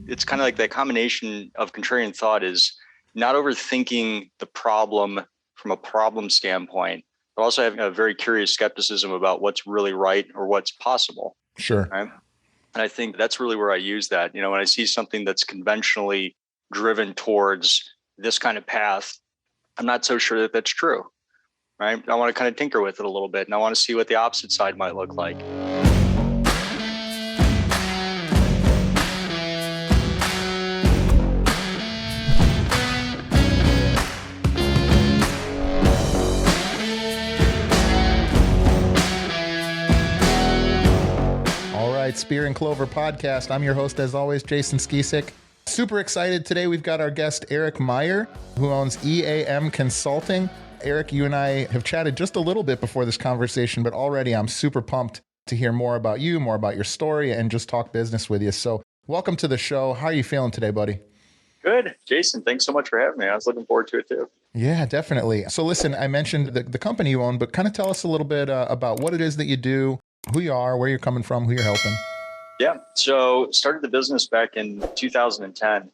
it's kind of like that combination of contrarian thought is not overthinking the problem from a problem standpoint, but also having a very curious skepticism about what's really right or what's possible. Sure. Right. And I think that's really where I use that. When I see something that's conventionally driven towards this kind of path, I'm not so sure that that's true. Right. I want to kind of tinker with it a little bit, and I want to see what the opposite side might look like. Spear and Clover podcast. I'm your host, as always, Jason Skisick. Super excited today. We've got our guest, Erik Meier, who owns EAM Consulting. Erik, you and I have chatted just a little bit before this conversation, but already I'm super pumped to hear more about you, more about your story, and just talk business with you. So welcome to the show. How are you feeling today, buddy? Good. Jason, thanks so much for having me. I was looking forward to it too. Yeah, definitely. So listen, I mentioned the company you own, but kind of tell us a little bit about what it is that you do, who you are, where you're coming from, who you're helping. Yeah. So started the business back in 2010.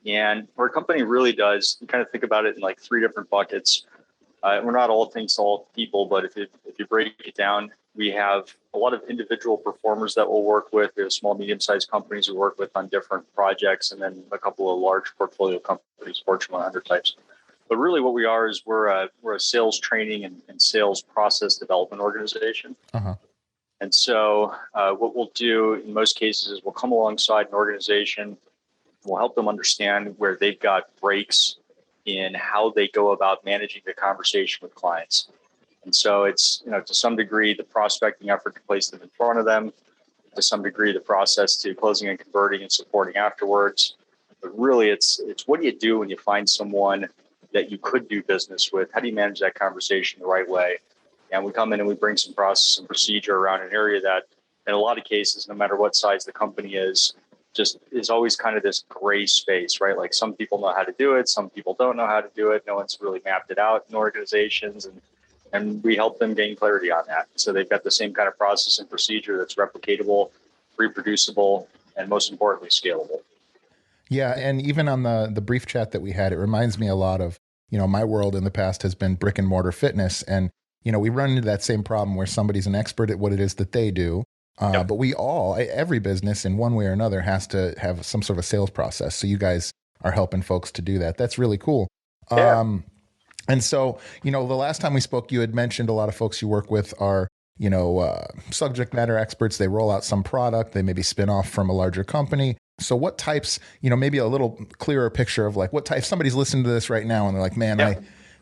And our company really does, you kind of think about it in like three different buckets. We're not all things to all people, but if you break it down, we have a lot of individual performers that we'll work with. We have small, medium-sized companies we work with on different projects, and then a couple of large portfolio companies, Fortune 100 types. But really what we are is we're a sales training and sales process development organization. Uh-huh. And so what we'll do in most cases is we'll come alongside an organization. We'll help them understand where they've got breaks in how they go about managing the conversation with clients. And so it's, to some degree, the prospecting effort to place them in front of them, to some degree, the process to closing and converting and supporting afterwards. But really, it's what do you do when you find someone that you could do business with? How do you manage that conversation the right way? And we come in and we bring some process and procedure around an area that, in a lot of cases, no matter what size the company is, just is always kind of this gray space, right? Like some people know how to do it, some people don't know how to do it. No one's really mapped it out in organizations, and we help them gain clarity on that. So they've got the same kind of process and procedure that's replicatable, reproducible, and most importantly, scalable. Yeah, and even on the brief chat that we had, it reminds me a lot of, my world in the past has been brick and mortar fitness, and we run into that same problem where somebody's an expert at what it is that they do. Yep. But every business in one way or another has to have some sort of a sales process. So you guys are helping folks to do that. That's really cool. Yeah. And so, the last time we spoke, you had mentioned a lot of folks you work with are, subject matter experts. They roll out some product. They maybe spin off from a larger company. So what types, maybe a little clearer picture of like what type, if somebody's listening to this right now and they're like, man, yeah.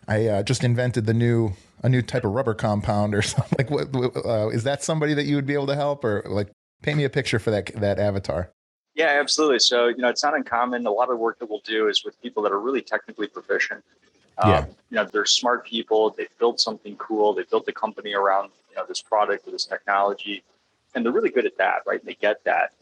I just invented a new type of rubber compound or something. Like, what is that somebody that you would be able to help, or like paint me a picture for that avatar? Yeah, absolutely. So, it's not uncommon. A lot of the work that we'll do is with people that are really technically proficient. They're smart people. They've built something cool. They built a company around, this product or this technology, and they're really good at that, right? They get that.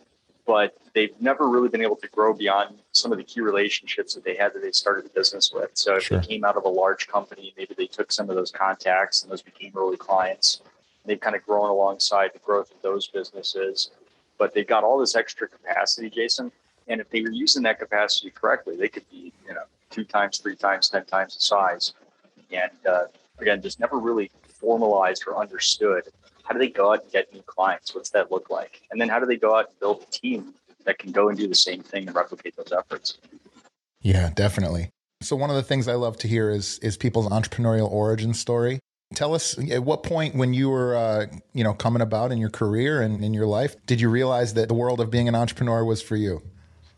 But they've never really been able to grow beyond some of the key relationships that they had that they started the business with. So if they came out of a large company, maybe they took some of those contacts and those became early clients. They've kind of grown alongside the growth of those businesses. But they've got all this extra capacity, Jason. And if they were using that capacity correctly, they could be, 2 times, 3 times, 10 times the size. And again, just never really formalized or understood. How do they go out and get new clients? What's that look like? And then how do they go out and build a team that can go and do the same thing and replicate those efforts? Yeah, definitely. So one of the things I love to hear is people's entrepreneurial origin story. Tell us, at what point when you were, coming about in your career and in your life, did you realize that the world of being an entrepreneur was for you?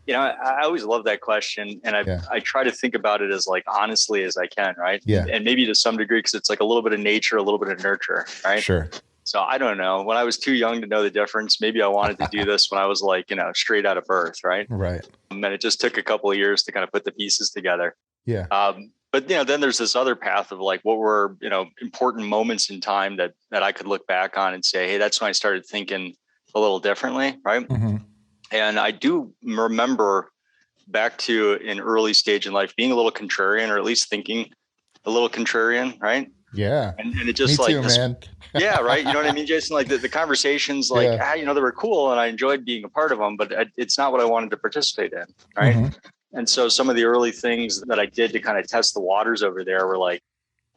I always love that question. And I try to think about it as like honestly as I can, right? Yeah. And maybe to some degree, because it's like a little bit of nature, a little bit of nurture, right? Sure. So I don't know. When I was too young to know the difference, maybe I wanted to do this when I was like, straight out of birth, right? Right. And it just took a couple of years to kind of put the pieces together. Yeah. But then there's this other path of like what were important moments in time that I could look back on and say, hey, that's when I started thinking a little differently, right? Mm-hmm. And I do remember back to an early stage in life being a little contrarian, or at least thinking a little contrarian, right? Yeah. And it Me just like too, this, man. yeah, right. You know what I mean, Jason? Like the conversations, like, Yeah. they were cool and I enjoyed being a part of them, but it's not what I wanted to participate in. Right. hmm And so some of the early things that I did to kind of test the waters over there were like,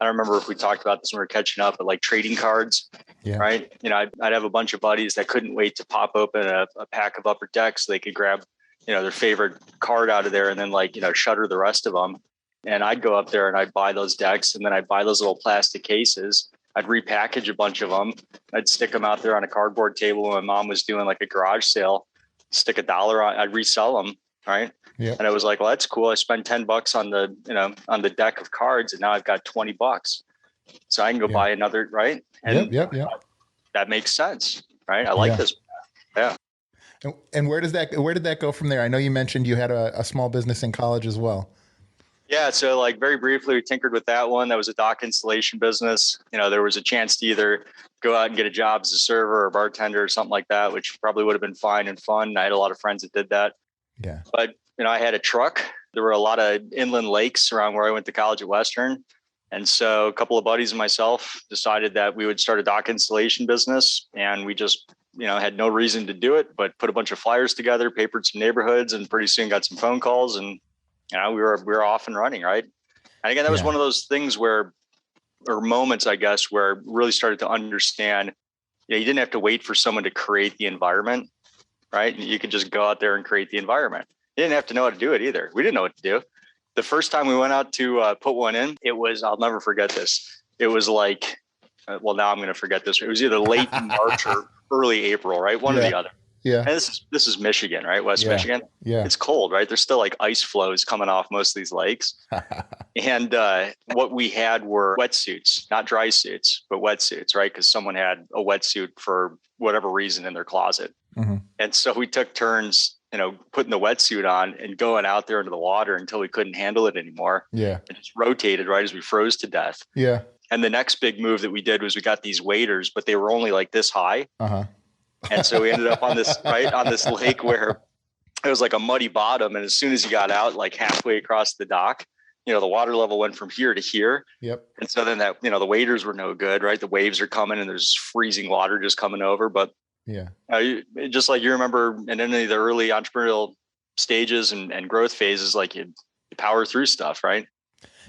I don't remember if we talked about this when we were catching up, but like trading cards, Yeah. right? I'd have a bunch of buddies that couldn't wait to pop open a pack of Upper Decks so they could grab, their favorite card out of there and then shutter the rest of them. And I'd go up there and I'd buy those decks and then I'd buy those little plastic cases. I'd repackage a bunch of them. I'd stick them out there on a cardboard table when my mom was doing like a garage sale, stick $1 on, I'd resell them, right? Yeah. And I was like, well, that's cool. I spent $10 on the deck of cards and now I've got $20. So I can go buy another, right? And Yep. that makes sense, right? I like this. Yeah. And where did that go from there? I know you mentioned you had a small business in college as well. Yeah. So like very briefly, we tinkered with that one. That was a dock installation business. There was a chance to either go out and get a job as a server or bartender or something like that, which probably would have been fine and fun. I had a lot of friends that did that. Yeah. But, I had a truck. There were a lot of inland lakes around where I went to college at Western. And so a couple of buddies and myself decided that we would start a dock installation business. And we just, had no reason to do it, but put a bunch of flyers together, papered some neighborhoods, and pretty soon got some phone calls. And, we were off and running. Right. And again, that was one of those things or moments, I guess, where I really started to understand, you didn't have to wait for someone to create the environment. Right. You could just go out there and create the environment. You didn't have to know how to do it either. We didn't know what to do. The first time we went out to put one in, I'll never forget this. It was like, now I'm going to forget this. It was either late March or early April, right? One or the other. Yeah. And this is Michigan, right? West Michigan. Yeah. It's cold, right? There's still like ice flows coming off most of these lakes. And what we had were wetsuits, not dry suits, but wetsuits, right? Because someone had a wetsuit for whatever reason in their closet. Mm-hmm. And so we took turns, putting the wetsuit on and going out there into the water until we couldn't handle it anymore. Yeah. And just rotated right as we froze to death. Yeah. And the next big move that we did was we got these waders, but they were only like this high. Uh-huh. And so we ended up on this lake where it was like a muddy bottom. And as soon as you got out, like halfway across the dock, the water level went from here to here. Yep. And so then the waders were no good, right? The waves are coming and there's freezing water just coming over. But yeah, just like you remember in any of the early entrepreneurial stages and growth phases, like you power through stuff, right?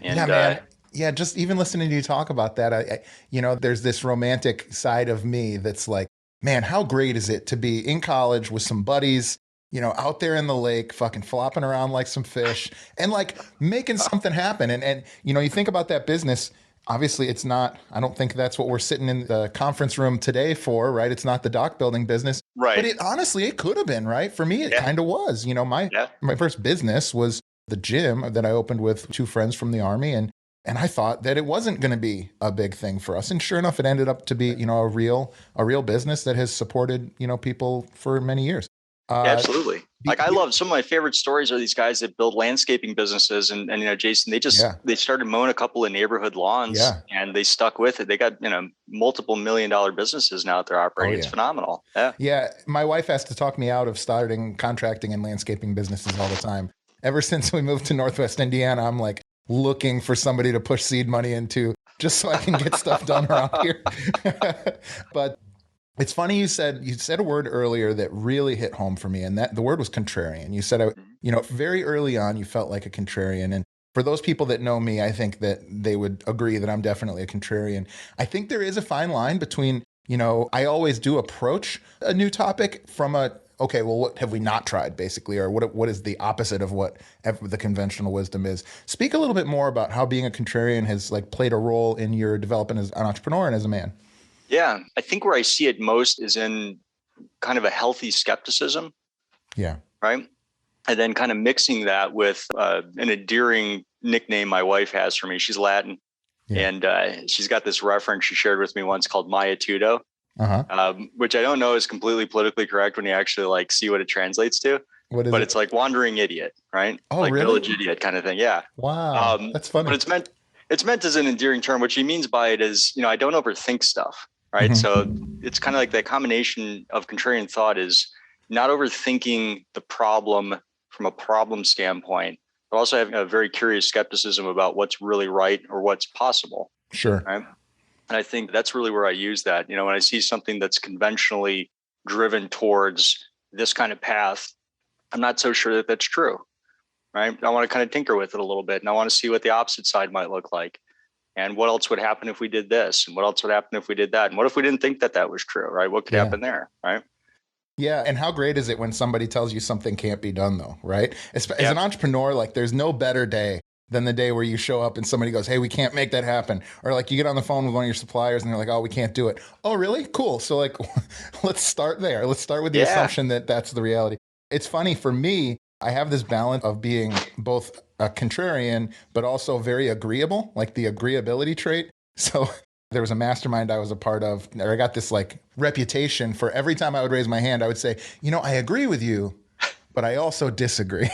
And, yeah, man. Yeah, just even listening to you talk about that, I there's this romantic side of me that's like, man, how great is it to be in college with some buddies, out there in the lake, fucking flopping around like some fish and like making something happen. And you think about that business. Obviously, it's not, I don't think that's what we're sitting in the conference room today for, right? It's not the dock building business. Right. But honestly, it could have been, right? For me, it kind of was. My first business was the gym that I opened with two friends from the Army. And I thought that it wasn't going to be a big thing for us. And sure enough, it ended up to be, a real business that has supported, people for many years. Absolutely. Like I love some of my favorite stories are these guys that build landscaping businesses and Jason, they started mowing a couple of neighborhood lawns and they stuck with it. They got, multiple $1 million businesses now that they're operating. It's phenomenal. Yeah. Yeah. My wife has to talk me out of starting contracting and landscaping businesses all the time. Ever since we moved to Northwest Indiana, I'm like looking for somebody to push seed money into just so I can get stuff done around here. But it's funny you said a word earlier that really hit home for me, and that the word was contrarian. You said, very early on, you felt like a contrarian. And for those people that know me, I think that they would agree that I'm definitely a contrarian. I think there is a fine line between, I always do approach a new topic from okay, well, what have we not tried, basically, or what is the opposite of what the conventional wisdom is? Speak a little bit more about how being a contrarian has played a role in your development as an entrepreneur and as a man. Yeah, I think where I see it most is in kind of a healthy skepticism. Yeah. Right. And then kind of mixing that with an endearing nickname my wife has for me. She's Latin. Yeah. And she's got this reference she shared with me once called Maya Tudo, which I don't know is completely politically correct when you actually see what it translates to. What is it? It's like wandering idiot, right? Oh, like really? Village idiot kind of thing. Yeah. Wow. That's funny. But it's meant as an endearing term. What she means by it is, I don't overthink stuff. Right. Mm-hmm. So it's kind of like that combination of contrarian thought is not overthinking the problem from a problem standpoint, but also having a very curious skepticism about what's really right or what's possible. Sure. Right. And I think that's really where I use that. When I see something that's conventionally driven towards this kind of path, I'm not so sure that that's true, right? I want to kind of tinker with it a little bit, and I want to see what the opposite side might look like. And what else would happen if we did this? And what else would happen if we did that? And what if we didn't think that that was true, right? What could happen there, right? Yeah. And how great is it when somebody tells you something can't be done though, right? As an entrepreneur, like there's no better day than the day where you show up and somebody goes, hey, we can't make that happen. Or like you get on the phone with one of your suppliers and they're like, oh, we can't do it. Oh, really? Cool. So like, let's start there. Let's start with the assumption that that's the reality. It's funny for me, I have this balance of being both a contrarian, but also very agreeable, like the agreeability trait. So there was a mastermind I was a part of, or I got this like reputation for every time I would raise my hand, I would say, I agree with you, but I also disagree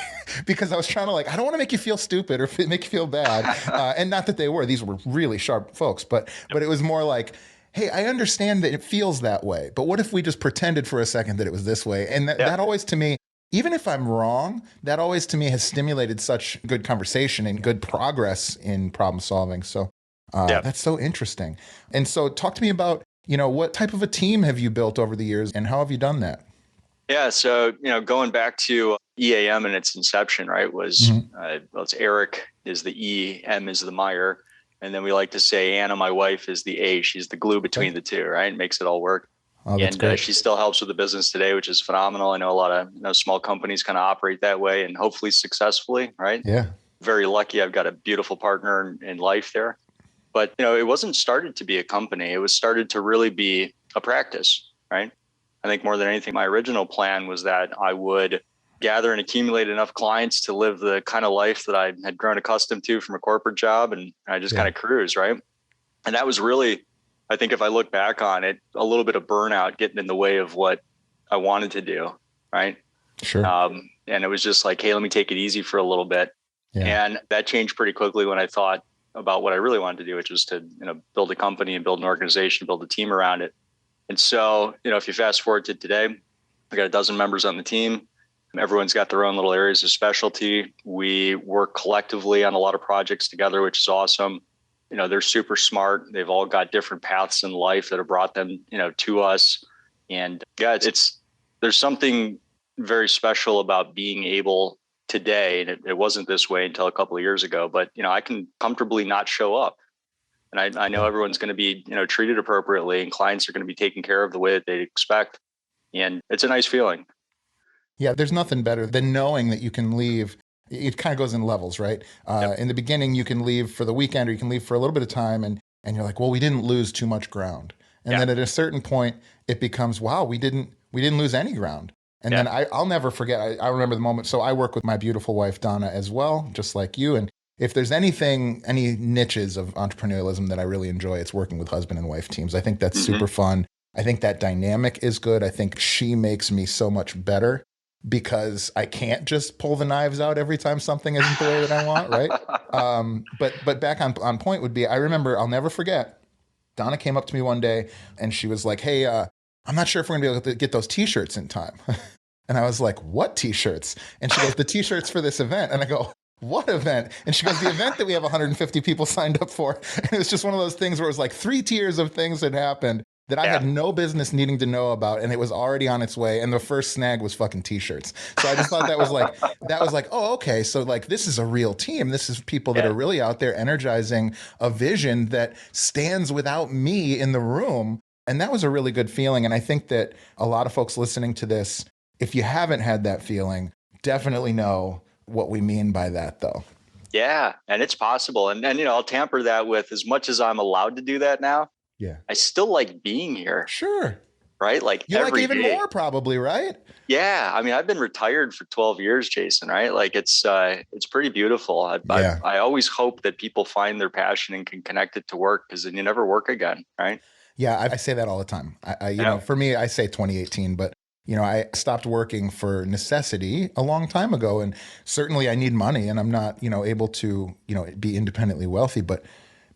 because I was trying to I don't want to make you feel stupid or make you feel bad. And not that these were really sharp folks, but it was more like, hey, I understand that it feels that way, but what if we just pretended for a second that it was this way? And that always to me, even if I'm wrong, that always to me has stimulated such good conversation and good progress in problem solving. So that's so interesting. And so talk to me about, what type of a team have you built over the years and how have you done that? Yeah. So, going back to EAM and its inception, right, was, it's Erik is the E, M is the Meier. And then we like to say Anna, my wife, is the A. She's the glue between the two, right? It makes it all work. Oh, that's great. She still helps with the business today, which is phenomenal. I know a lot of small companies kind of operate that way and hopefully successfully, right? Yeah. Very lucky. I've got a beautiful partner in life there. But, it wasn't started to be a company. It was started to really be a practice, right? I think more than anything, my original plan was that I would gather and accumulate enough clients to live the kind of life that I had grown accustomed to from a corporate job. And I just kind of cruise, right? And that was really, I think if I look back on it, a little bit of burnout getting in the way of what I wanted to do, right? Sure. And it was just like, hey, let me take it easy for a little bit. Yeah. And that changed pretty quickly when I thought about what I really wanted to do, which was to build a company and build an organization, build a team around it. And so, if you fast forward to today, I got a dozen members on the team. Everyone's got their own little areas of specialty. We work collectively on a lot of projects together, which is awesome. They're super smart. They've all got different paths in life that have brought them, to us. And there's something very special about being able today, and it wasn't this way until a couple of years ago, but, I can comfortably not show up. And I know everyone's going to be, treated appropriately and clients are going to be taken care of the way that they expect. And it's a nice feeling. Yeah, there's nothing better than knowing that you can leave. It kind of goes in levels, right? In the beginning, you can leave for the weekend or you can leave for a little bit of time and you're like, well, we didn't lose too much ground. And then at a certain point, it becomes, wow, we didn't lose any ground. And then I'll never forget, I remember the moment. So I work with my beautiful wife, Donna, as well, just like you. And if there's any niches of entrepreneurialism that I really enjoy, it's working with husband and wife teams. I think that's super fun. I think that dynamic is good. I think she makes me so much better because I can't just pull the knives out every time something isn't the way that I want, right? But back on point would be, I remember, I'll never forget, Donna came up to me one day and she was like, hey, I'm not sure if we're gonna be able to get those t-shirts in time. And I was like, what t-shirts? And she goes, the t-shirts for this event. And I go, what event? And she goes, the event that we have 150 people signed up for. And it was just one of those things where it was like 3 tiers of things that happened that I had no business needing to know about. And it was already on its way. And the first snag was fucking t-shirts. So I just thought that was like, oh, okay. So like, this is a real team. This is people that are really out there energizing a vision that stands without me in the room. And that was a really good feeling. And I think that a lot of folks listening to this, if you haven't had that feeling, definitely know what we mean by that, though. Yeah, and it's possible. And I'll tamper that with, as much as I'm allowed to do that now, I still like being here. Sure. Right? Like you like even day. More probably, right? Yeah. I mean, I've been retired for 12 years, Jason, right? Like it's pretty beautiful. I always hope that people find their passion and can connect it to work, because then you never work again, right? Yeah, I say that all the time. For me, I say 2018, but I stopped working for necessity a long time ago, and certainly I need money and I'm not, able to, be independently wealthy, but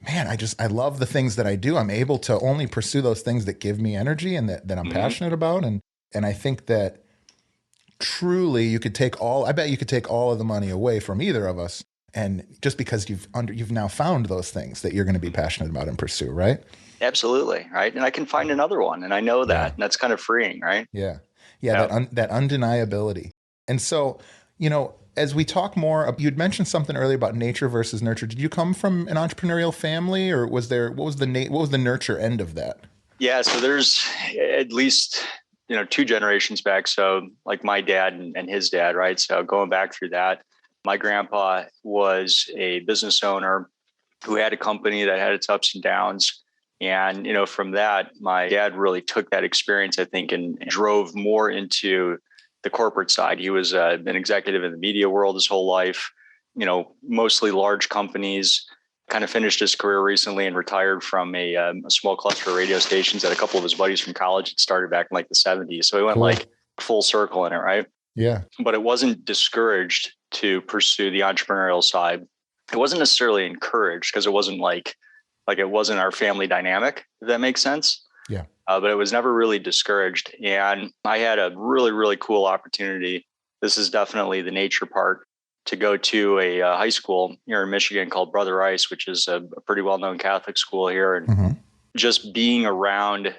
man, I love the things that I do. I'm able to only pursue those things that give me energy and that I'm passionate about. And I think that truly I bet you could take all of the money away from either of us and just because you've now found those things that you're going to be passionate about and pursue, right? Absolutely. Right. And I can find another one, and I know that, and that's kind of freeing, right? Yeah. That undeniability. And so, as we talk more, you'd mentioned something earlier about nature versus nurture. Did you come from an entrepreneurial family, or what was the nurture end of that? Yeah. So there's at least, 2 generations back. So like my dad and his dad, right? So going back through that, my grandpa was a business owner who had a company that had its ups and downs. And, from that, my dad really took that experience, I think, and drove more into the corporate side. He was an executive in the media world his whole life, mostly large companies, kind of finished his career recently and retired from a small cluster of radio stations that a couple of his buddies from college had started back in like the 70s. So he went like full circle in it, right? Yeah. But it wasn't discouraged to pursue the entrepreneurial side. It wasn't necessarily encouraged because it wasn't like it wasn't our family dynamic, if that makes sense. Yeah. But it was never really discouraged. And I had a really, really cool opportunity. This is definitely the nature part, to go to a high school here in Michigan called Brother Rice, which is a pretty well-known Catholic school here. And just being around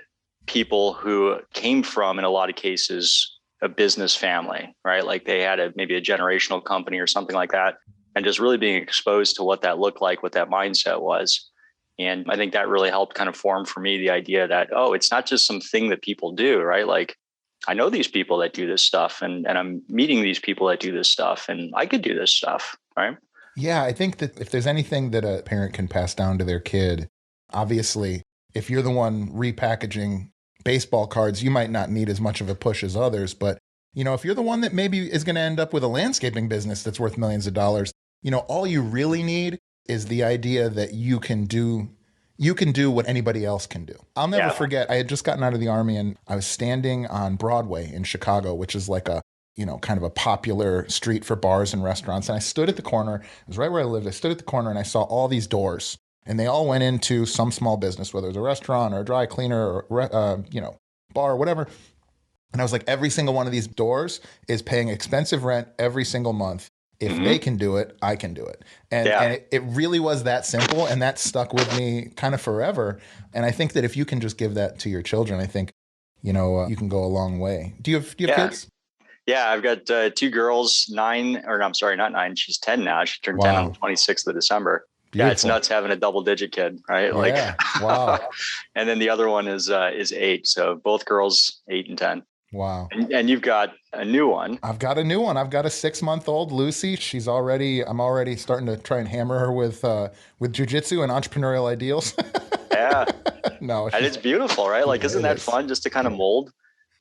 people who came from, in a lot of cases, a business family, right? Like they had maybe a generational company or something like that. And just really being exposed to what that looked like, what that mindset was. And I think that really helped kind of form for me the idea that, it's not just something that people do, right? Like I know these people that do this stuff, and I'm meeting these people that do this stuff, and I could do this stuff, right? Yeah, I think that if there's anything that a parent can pass down to their kid, obviously, if you're the one repackaging baseball cards, you might not need as much of a push as others. But, if you're the one that maybe is going to end up with a landscaping business that's worth millions of dollars, all you really need is the idea that you can do what anybody else can do. I'll never forget, I had just gotten out of the Army and I was standing on Broadway in Chicago, which is like a, kind of a popular street for bars and restaurants. And I stood at the corner, it was right where I lived. I stood at the corner and I saw all these doors, and they all went into some small business, whether it was a restaurant or a dry cleaner or, bar or whatever. And I was like, every single one of these doors is paying expensive rent every single month. If they can do it, I can do it. And it really was that simple. And that stuck with me kind of forever. And I think that if you can just give that to your children, I think, you can go a long way. Do you have kids? Yeah, I've got 2 girls, 9, or no, I'm sorry, not 9. She's 10 now. She turned 10 on the 26th of December. Beautiful. Yeah, it's nuts having a double-digit kid, right? Yeah. Wow. And then the other one is 8. So both girls, 8 and 10. Wow. And you've got a new one. I've got a new one. I've got a 6-month-old Lucy. I'm already starting to try and hammer her with jujitsu and entrepreneurial ideals. Yeah. No. And it's beautiful, right? Like, isn't that fun just to kind of mold?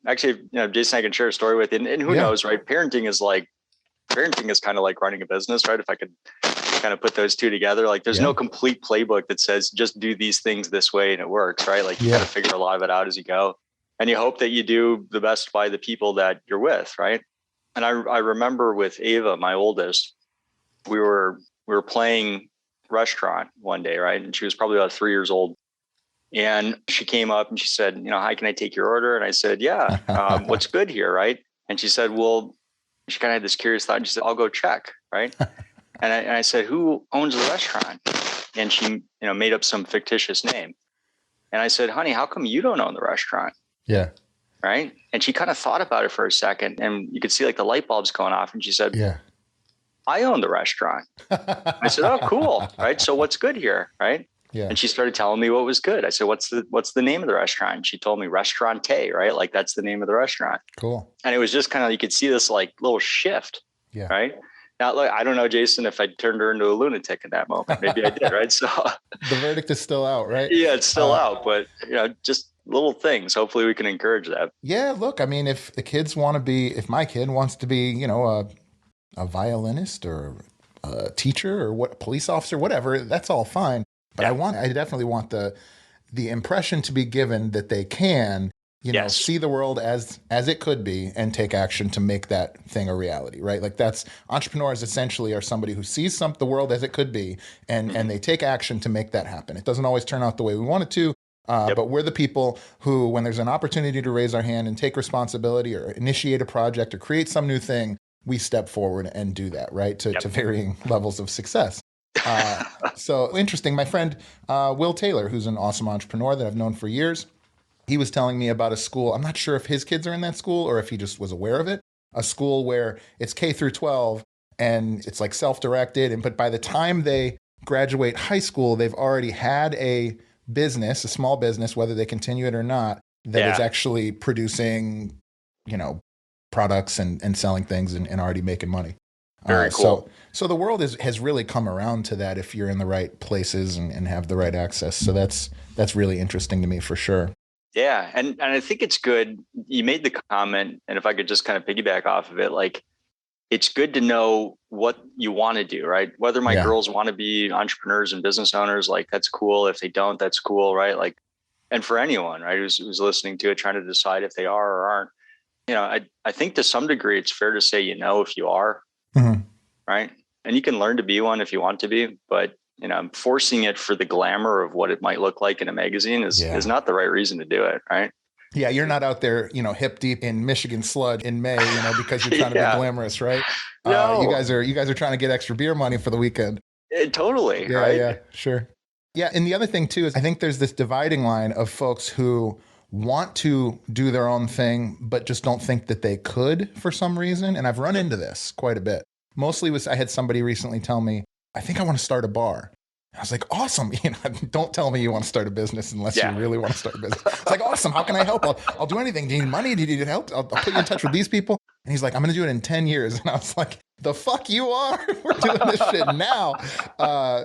Actually, Jason, I can share a story with you. And who knows, right? Parenting is kind of like running a business, right? If I could kind of put those two together, like there's no complete playbook that says just do these things this way and it works, right? Like you got to figure a lot of it out as you go. And you hope that you do the best by the people that you're with, right? And I remember with Ava, my oldest, we were playing restaurant one day, right? And she was probably about 3 years old. And she came up and she said, hi, can I take your order? And I said, yeah, what's good here, right? And she said, well, she kind of had this curious thought. And she said, I'll go check, right? And I said, who owns the restaurant? And she, made up some fictitious name. And I said, honey, how come you don't own the restaurant? Yeah. Right. And she kind of thought about it for a second, and you could see like the light bulbs going off. And she said, yeah, I own the restaurant. I said, oh, cool. Right. So what's good here? Right. Yeah. And she started telling me what was good. I said, what's the name of the restaurant? And she told me Restaurante, right? Like that's the name of the restaurant. Cool. And it was just kind of, you could see this like little shift. Yeah. Right. Now, look, I don't know, Jason, if I turned her into a lunatic in that moment. Maybe I did. Right. So the verdict is still out, right? Yeah, it's still out, but just little things. Hopefully we can encourage that. Yeah. Look, I mean, if my kid wants to be, a violinist or a teacher or what, police officer, whatever, that's all fine. But I definitely want the impression to be given that they can, see the world as it could be and take action to make that thing a reality, right? Like entrepreneurs essentially are somebody who sees the world as it could be and they take action to make that happen. It doesn't always turn out the way we want it to. But we're the people who, when there's an opportunity to raise our hand and take responsibility or initiate a project or create some new thing, we step forward and do that, right? To, Yep. to varying levels of success. So interesting. My friend, Will Taylor, who's an awesome entrepreneur that I've known for years, he was telling me about a school. I'm not sure if his kids are in that school or if he just was aware of it. A school where it's K through 12 and it's like self-directed. But by the time they graduate high school, they've already had a business, a small business, whether they continue it or not, that is actually producing, products and selling things and already making money. Very cool. So the world has really come around to that if you're in the right places and have the right access. So that's really interesting to me for sure. Yeah. And I think it's good. You made the comment, and if I could just kind of piggyback off of it, like, it's good to know what you want to do, right? Whether my girls want to be entrepreneurs and business owners, like, that's cool. If they don't, that's cool, right? Like, and for anyone, right, who's listening to it, trying to decide if they are or aren't, I think to some degree, it's fair to say, if you are, right? And you can learn to be one if you want to be, but forcing it for the glamour of what it might look like in a magazine is not the right reason to do it, right? Yeah, you're not out there, hip deep in Michigan sludge in May, because you're trying to be glamorous, right? No. You guys are trying to get extra beer money for the weekend. Totally, yeah, right? Yeah, sure. Yeah, and the other thing too is I think there's this dividing line of folks who want to do their own thing, but just don't think that they could for some reason. And I've run into this quite a bit. Mostly I had somebody recently tell me, I think I want to start a bar. I was like, awesome. Don't tell me you want to start a business unless you really want to start a business. It's like, awesome. How can I help? I'll do anything. Do you need money? Do you need help? I'll put you in touch with these people. And he's like, I'm going to do it in 10 years. And I was like, the fuck you are? We're doing this shit now.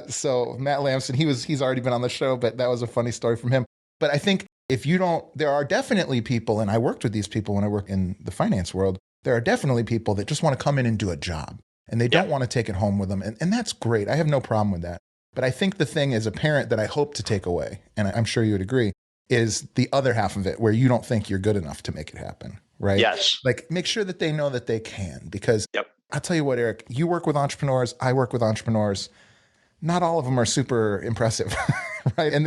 So Matt Lamson, he's already been on the show, but that was a funny story from him. But I think there are definitely people, and I worked with these people when I worked in the finance world, there are definitely people that just want to come in and do a job and they don't want to take it home with them. And that's great. I have no problem with that. But I think the thing as a parent that I hope to take away, and I'm sure you would agree, is the other half of it where you don't think you're good enough to make it happen, right? Yes. Like, make sure that they know that they can, because I'll tell you what, Erik, you work with entrepreneurs, I work with entrepreneurs. Not all of them are super impressive, right? And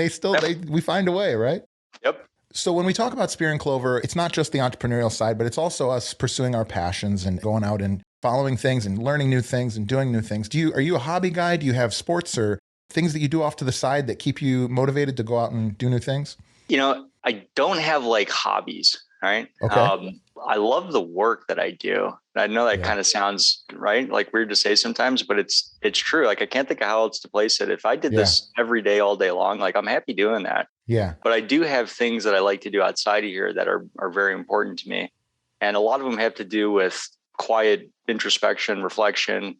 we find a way, right? Yep. So when we talk about Spear and Clover, it's not just the entrepreneurial side, but it's also us pursuing our passions and going out and following things and learning new things and doing new things. Are you a hobby guy? Do you have sports or things that you do off to the side that keep you motivated to go out and do new things? I don't have like hobbies, right? Okay. I love the work that I do. I know that kind of sounds right, like weird to say sometimes, but it's true. Like, I can't think of how else to place it. If I did this every day, all day long, like, I'm happy doing that. Yeah. But I do have things that I like to do outside of here that are very important to me. And a lot of them have to do with quiet introspection, reflection,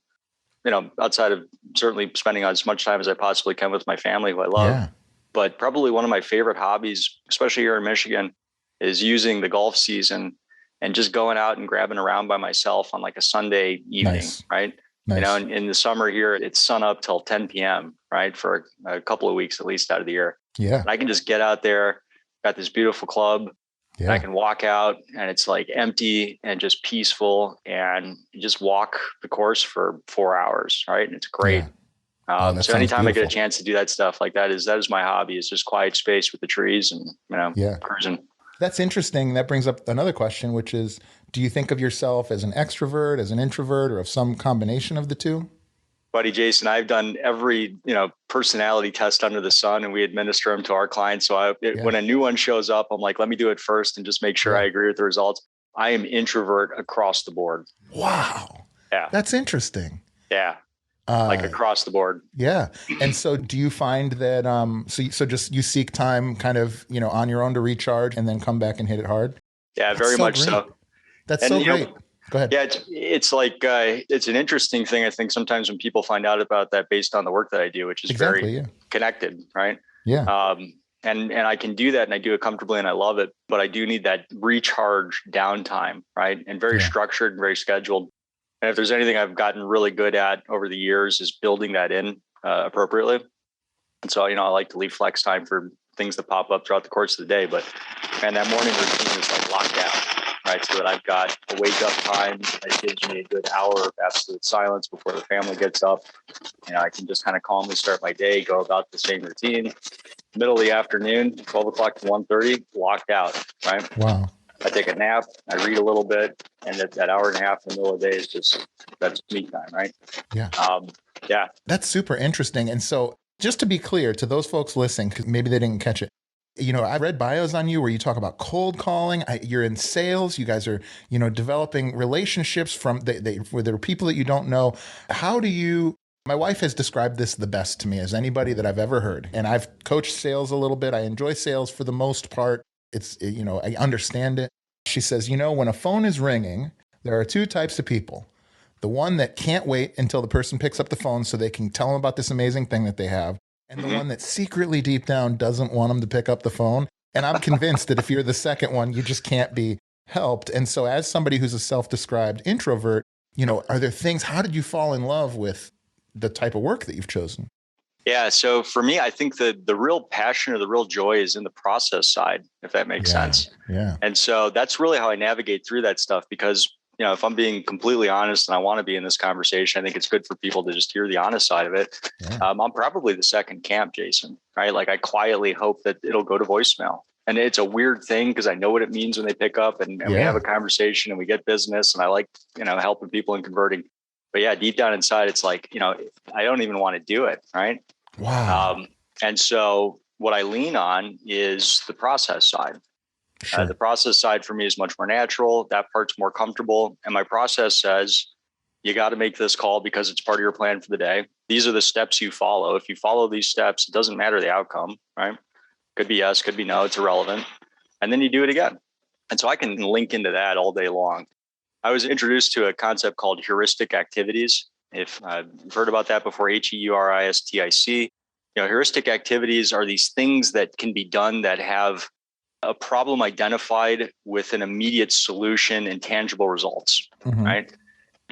outside of certainly spending as much time as I possibly can with my family, who I love. Yeah. But probably one of my favorite hobbies, especially here in Michigan, is using the golf season and just going out and grabbing around by myself on like a Sunday evening, right? Nice. In the summer here, it's sun up till 10 p.m., right? For a couple of weeks, at least out of the year. Yeah. And I can just get out there, got this beautiful club. Yeah. I can walk out and it's like empty and just peaceful, and you just walk the course for 4 hours, right? And it's great. Yeah. So anytime I get a chance to do that stuff, like that is my hobby. It's just quiet space with the trees and, cruising. That's interesting. That brings up another question, which is, do you think of yourself as an extrovert, as an introvert, or of some combination of the two? Buddy Jason, I've done every, personality test under the sun, and we administer them to our clients. So when a new one shows up, I'm like, let me do it first and just make sure I agree with the results. I am introvert across the board. Wow. Yeah. That's interesting. Yeah. Like across the board. Yeah. And so do you find that, so just you seek time kind of, on your own to recharge and then come back and hit it hard? Yeah, very much so. That's so great. Go ahead. Yeah, it's like, it's an interesting thing, I think, sometimes when people find out about that based on the work that I do, which is very connected, right? Yeah. And I can do that and I do it comfortably and I love it, but I do need that recharge downtime, right? And very structured and very scheduled. And if there's anything I've gotten really good at over the years is building that in appropriately. And so, I like to leave flex time for things that pop up throughout the course of the day, but that morning routine is like locked out, right? So that I've got a wake up time that gives me a good hour of absolute silence before the family gets up. I can just kind of calmly start my day, go about the same routine. Middle of the afternoon, 12 o'clock to 1:30, locked out, right? Wow. I take a nap, I read a little bit, and that hour and a half in the middle of the day is that's me time, right? Yeah. Yeah. That's super interesting. And so just to be clear to those folks listening, because maybe they didn't catch it, I read bios on you where you talk about cold calling. You're in sales. You guys are, developing relationships with the people that you don't know. How do you, my wife has described this the best to me as anybody that I've ever heard. And I've coached sales a little bit. I enjoy sales for the most part. I understand it. She says, when a phone is ringing, there are two types of people. The one that can't wait until the person picks up the phone so they can tell them about this amazing thing that they have. And the one that secretly deep down doesn't want them to pick up the phone. And I'm convinced that if you're the second one, you just can't be helped. And so as somebody who's a self-described introvert, are there things, how did you fall in love with the type of work that you've chosen? Yeah. So for me, I think the real passion or the real joy is in the process side, if that makes sense. Yeah. And so that's really how I navigate through that stuff, because if I'm being completely honest and I want to be in this conversation, I think it's good for people to just hear the honest side of it. Yeah. I'm probably the second camp, Jason, right? Like I quietly hope that it'll go to voicemail. And it's a weird thing because I know what it means when they pick up and we have a conversation and we get business, and I like, helping people and converting. But yeah, deep down inside, it's like, I don't even want to do it. Right. Wow. And so what I lean on is the process side. Sure. The process side for me is much more natural. That part's more comfortable. And my process says, you got to make this call because it's part of your plan for the day. These are the steps you follow. If you follow these steps, it doesn't matter the outcome, right? Could be yes, could be no, it's irrelevant. And then you do it again. And so I can link into that all day long. I was introduced to a concept called heuristic activities. If you've heard about that before, HEURISTIC. Heuristic activities are these things that can be done that have a problem identified with an immediate solution and tangible results, right?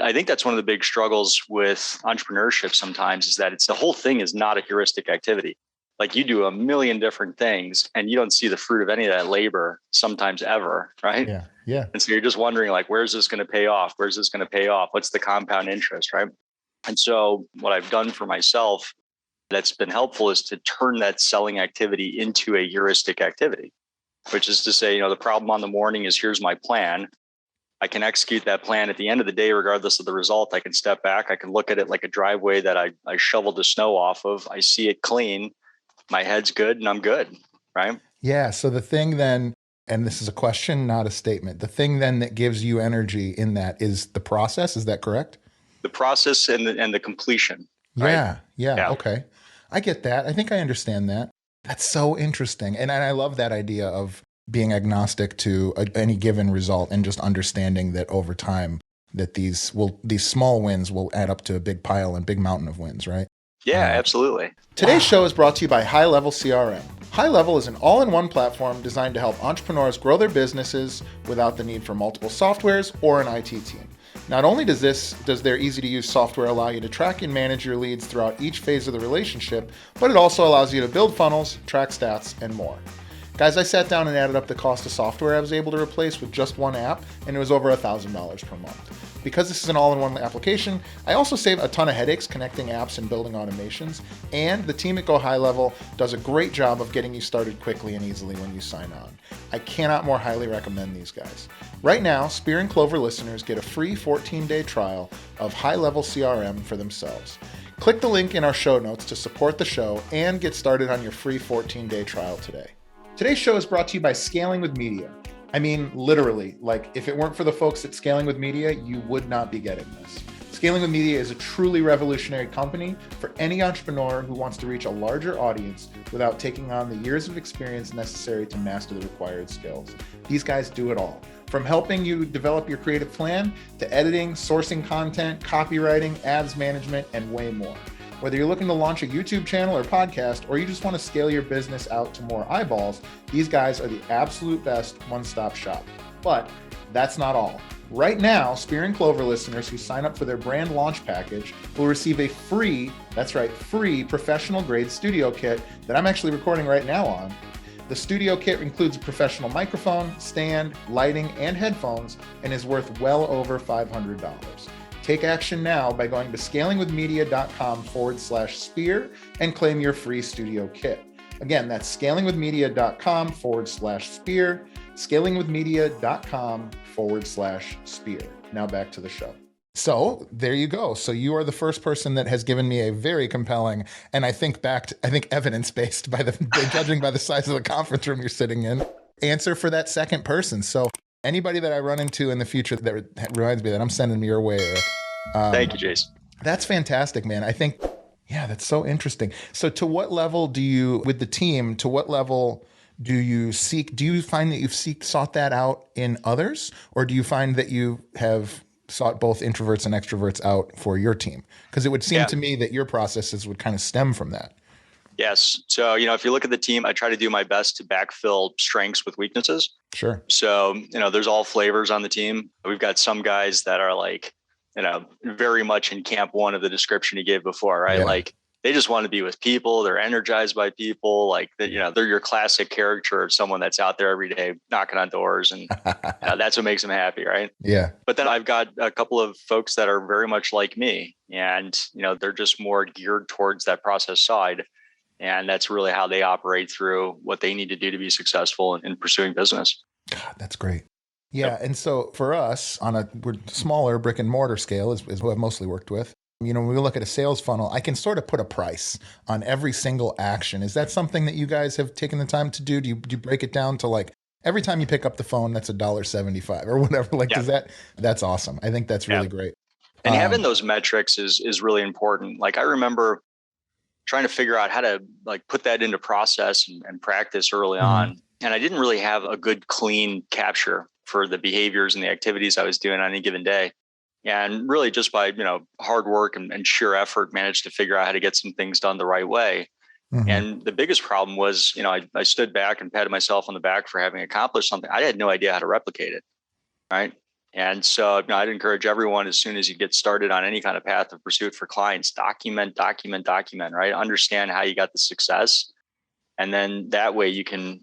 I think that's one of the big struggles with entrepreneurship sometimes, is that the whole thing is not a heuristic activity. Like you do a million different things and you don't see the fruit of any of that labor sometimes ever, right? Yeah. Yeah. And so you're just wondering, like, where's this going to pay off? Where's this going to pay off? What's the compound interest, right? And so what I've done for myself that's been helpful is to turn that selling activity into a heuristic activity, which is to say, the problem on the morning is, here's my plan. I can execute that plan at the end of the day, regardless of the result. I can step back. I can look at it like a driveway that I shoveled the snow off of. I see it clean. My head's good and I'm good. Right. Yeah. So the thing then, and this is a question, not a statement, the thing then that gives you energy in that is the process. Is that correct? The process and the completion. Right? Yeah. Okay. I get that. I think I understand that. That's so interesting. And I love that idea of being agnostic to any given result and just understanding that over time that these small wins will add up to a big pile and big mountain of wins, right? Yeah, absolutely. Today's show is brought to you by HighLevel CRM. HighLevel is an all-in-one platform designed to help entrepreneurs grow their businesses without the need for multiple softwares or an IT team. Not only does their easy-to-use software allow you to track and manage your leads throughout each phase of the relationship, but it also allows you to build funnels, track stats, and more. Guys, I sat down and added up the cost of software I was able to replace with just one app, and it was over $1,000 per month. Because this is an all-in-one application, I also save a ton of headaches connecting apps and building automations, and the team at Go High Level does a great job of getting you started quickly and easily when you sign on. I cannot more highly recommend these guys. Right now, Spear and Clover listeners get a free 14-day trial of HighLevel CRM for themselves. Click the link in our show notes to support the show and get started on your free 14-day trial today. Today's show is brought to you by Scaling with Media. I mean, literally, like if it weren't for the folks at Scaling with Media, you would not be getting this. Scaling with Media is a truly revolutionary company for any entrepreneur who wants to reach a larger audience without taking on the years of experience necessary to master the required skills. These guys do it all. From helping you develop your creative plan to editing, sourcing content, copywriting, ads management, and way more. Whether you're looking to launch a YouTube channel or podcast, or you just want to scale your business out to more eyeballs, these guys are the absolute best one-stop shop. But that's not all. Right now, Spear and Clover listeners who sign up for their brand launch package will receive a free professional grade studio kit that I'm actually recording right now on. The studio kit includes a professional microphone, stand, lighting, and headphones, and is worth well over $500. Take action now by going to scalingwithmedia.com/spear and claim your free studio kit. Again, that's scalingwithmedia.com/spear. scalingwithmedia.com/spear. Now back to the show. So there you go. So you are the first person that has given me a very compelling, and I think evidence-based judging by the size of the conference room you're sitting in, answer for that second person. So anybody that I run into in the future that reminds me that, I'm sending them your way, Eric. Thank you, Jason. That's fantastic, man. I think, yeah, that's so interesting. So to what level do you find that you've sought that out in others? Or do you find that you have sought both introverts and extroverts out for your team? Because it would seem to me that your processes would kind of stem from that. Yes. So, if you look at the team, I try to do my best to backfill strengths with weaknesses. Sure. So, there's all flavors on the team. We've got some guys that are like, very much in camp one of the description you gave before, right? Yeah. Like they just want to be with people. They're energized by people. Like that, they're your classic character of someone that's out there every day knocking on doors, and that's what makes them happy, right? Yeah. But then I've got a couple of folks that are very much like me, and they're just more geared towards that process side. And that's really how they operate through what they need to do to be successful in pursuing business. God, that's great. Yeah. Yep. And so for us we're smaller brick and mortar scale is who I've mostly worked with. When we look at a sales funnel, I can sort of put a price on every single action. Is that something that you guys have taken the time to do? Do you break it down to like every time you pick up the phone, that's $1.75 or whatever? Like, that's awesome. I think that's really great. And having those metrics is really important. Like I remember trying to figure out how to like put that into process and practice early on. And I didn't really have a good, clean capture for the behaviors and the activities I was doing on any given day. And really just by, hard work and sheer effort, managed to figure out how to get some things done the right way. And the biggest problem was, I stood back and patted myself on the back for having accomplished something. I had no idea how to replicate it. Right. And so I'd encourage everyone, as soon as you get started on any kind of path of pursuit for clients, document, right? Understand how you got the success. And then that way you can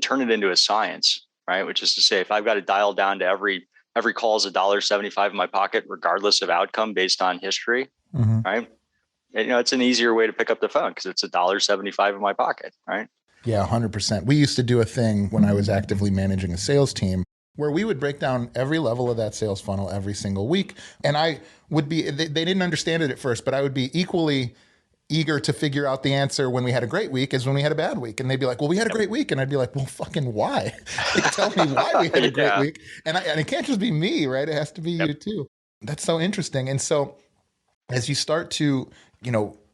turn it into a science, right? Which is to say, if I've got to dial down to every call is $1.75 in my pocket, regardless of outcome based on history, right? It's an easier way to pick up the phone because it's $1.75 in my pocket, right? Yeah, 100%. We used to do a thing when I was actively managing a sales team where we would break down every level of that sales funnel every single week. And I would be, they didn't understand it at first, but I would be equally eager to figure out the answer when we had a great week as when we had a bad week. And they'd be like, well, we had a great week. And I'd be like, well, fucking why? Tell me why we had a great week. And it can't just be me, right? It has to be you too. That's so interesting. And so as you start to,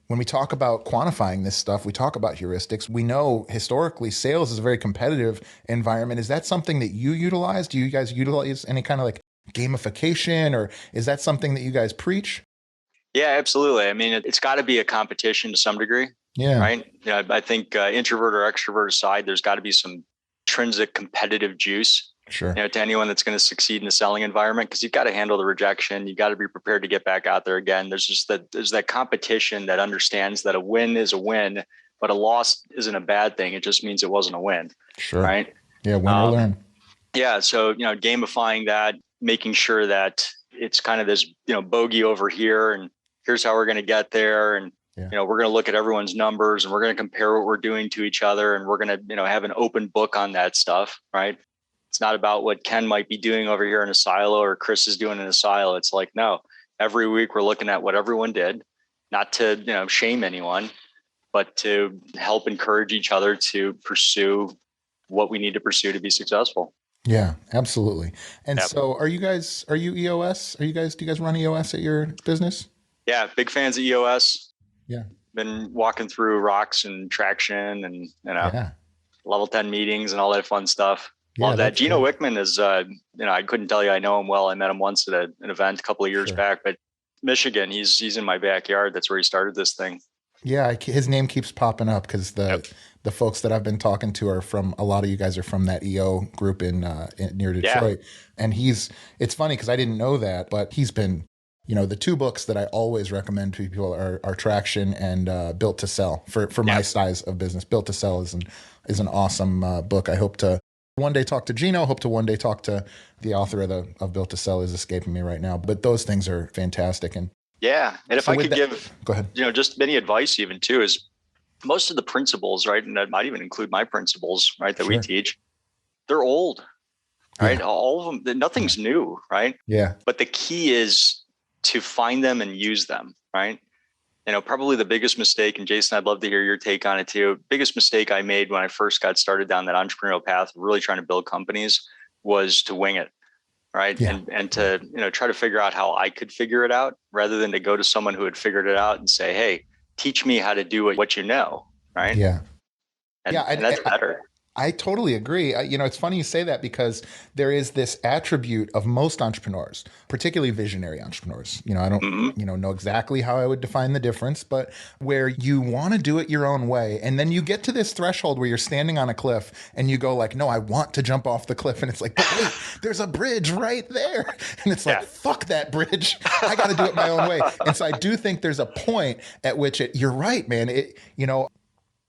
when we talk about quantifying this stuff, we talk about heuristics. We know historically sales is a very competitive environment. Is that something that you utilize? Do you guys utilize any kind of like gamification, or is that something that you guys preach? Yeah, absolutely. I mean, it's got to be a competition to some degree. Yeah. Right. I think introvert or extrovert aside, there's got to be some intrinsic competitive juice. Sure. To anyone that's going to succeed in the selling environment, because you've got to handle the rejection. You've got to be prepared to get back out there again. There's that competition that understands that a win is a win, but a loss isn't a bad thing. It just means it wasn't a win. Sure. Right. Yeah. Win or learn. Yeah. So, gamifying that, making sure that it's kind of this, bogey over here, and here's how we're going to get there. And, we're going to look at everyone's numbers, and we're going to compare what we're doing to each other. And we're going to, have an open book on that stuff. Right. It's not about what Ken might be doing over here in a silo or Chris is doing in a silo. It's like, no, every week we're looking at what everyone did, not to, shame anyone, but to help encourage each other to pursue what we need to pursue to be successful. Yeah, absolutely. And so are you EOS? Do you guys run EOS at your business? Yeah. Big fans of EOS. Yeah. Been walking through rocks and traction and, level 10 meetings and all that fun stuff. Love that. Gino Wickman is, I couldn't tell you I know him well. I met him once at an event a couple of years back, but Michigan, he's in my backyard. That's where he started this thing. Yeah, his name keeps popping up because the folks that I've been talking to are from, a lot of you guys are from that EO group in near Detroit. And it's funny because I didn't know that, but he's been, the two books that I always recommend to people are Traction and Built to Sell for my size of business. Built to Sell is an awesome book. I hope to one day talk to Gino, hope to one day talk to the author of Built to Sell is escaping me right now, but those things are fantastic. And if I could give, go ahead. Just any advice even too, is most of the principles, right? And that might even include my principles, right? That we teach, they're old, right? Yeah. All of them, nothing's new, right? Yeah. But the key is to find them and use them, right? Probably the biggest mistake, and Jason, I'd love to hear your take on it too. Biggest mistake I made when I first got started down that entrepreneurial path, really trying to build companies, was to wing it, right? Yeah. And to, try to figure out how I could figure it out rather than to go to someone who had figured it out and say, hey, teach me how to do what you know, right? Yeah. And, Yeah. and that's better. I totally agree. It's funny you say that because there is this attribute of most entrepreneurs, particularly visionary entrepreneurs. I don't, know exactly how I would define the difference, but where you want to do it your own way. And then you get to this threshold where you're standing on a cliff and you go like, no, I want to jump off the cliff. And it's like, but wait, there's a bridge right there. And it's like, fuck that bridge. I got to do it my own way. And so I do think there's a point at which you're right, man.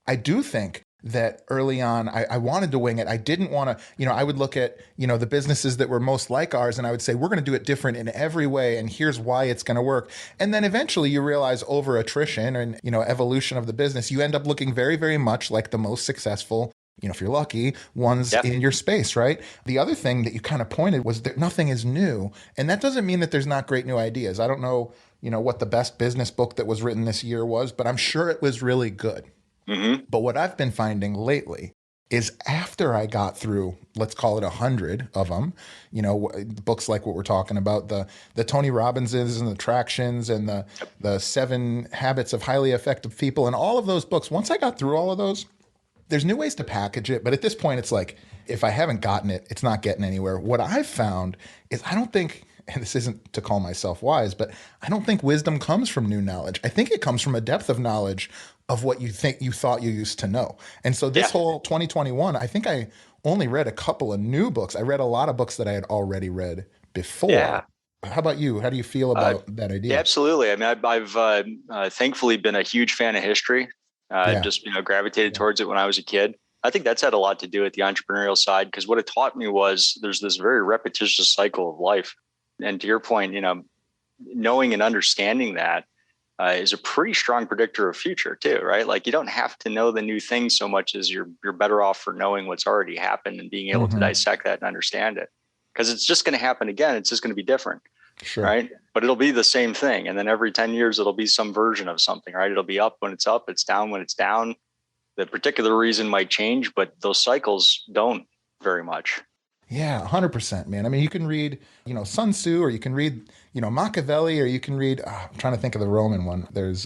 I do think that early on, I wanted to wing it. I didn't want to, I would look at, the businesses that were most like ours and I would say, we're going to do it different in every way. And here's why it's going to work. And then eventually you realize over attrition and, evolution of the business, you end up looking very, very much like the most successful, if you're lucky, ones in your space, right? The other thing that you kind of pointed was that nothing is new. And that doesn't mean that there's not great new ideas. I don't know, what the best business book that was written this year was, but I'm sure it was really good. Mm-hmm. But what I've been finding lately is after I got through, let's call it 100 of them, books like what we're talking about, the Tony Robbinses and the Tractions and the 7 Habits of Highly Effective People and all of those books. Once I got through all of those, there's new ways to package it. But at this point, it's like, if I haven't gotten it, it's not getting anywhere. What I've found is I don't think, and this isn't to call myself wise, but I don't think wisdom comes from new knowledge. I think it comes from a depth of knowledge of what you thought you used to know. And so this whole 2021, I think I only read a couple of new books. I read a lot of books that I had already read before. Yeah. How about you? How do you feel about that idea? Yeah, absolutely. I mean, I've thankfully been a huge fan of history. Just gravitated towards it when I was a kid. I think that's had a lot to do with the entrepreneurial side, because what it taught me was there's this very repetitious cycle of life. And to your point, knowing and understanding that is a pretty strong predictor of future too, right? Like you don't have to know the new thing so much as you're better off for knowing what's already happened and being able to dissect that and understand it, because it's just going to happen again. It's just going to be different, right? But it'll be the same thing. And then every 10 years, it'll be some version of something, right? It'll be up when it's up, it's down when it's down. The particular reason might change, but those cycles don't very much. Yeah, 100%, man. I mean, you can read, Sun Tzu, or you can read, Machiavelli, or you can read, I'm trying to think of the Roman one. There's,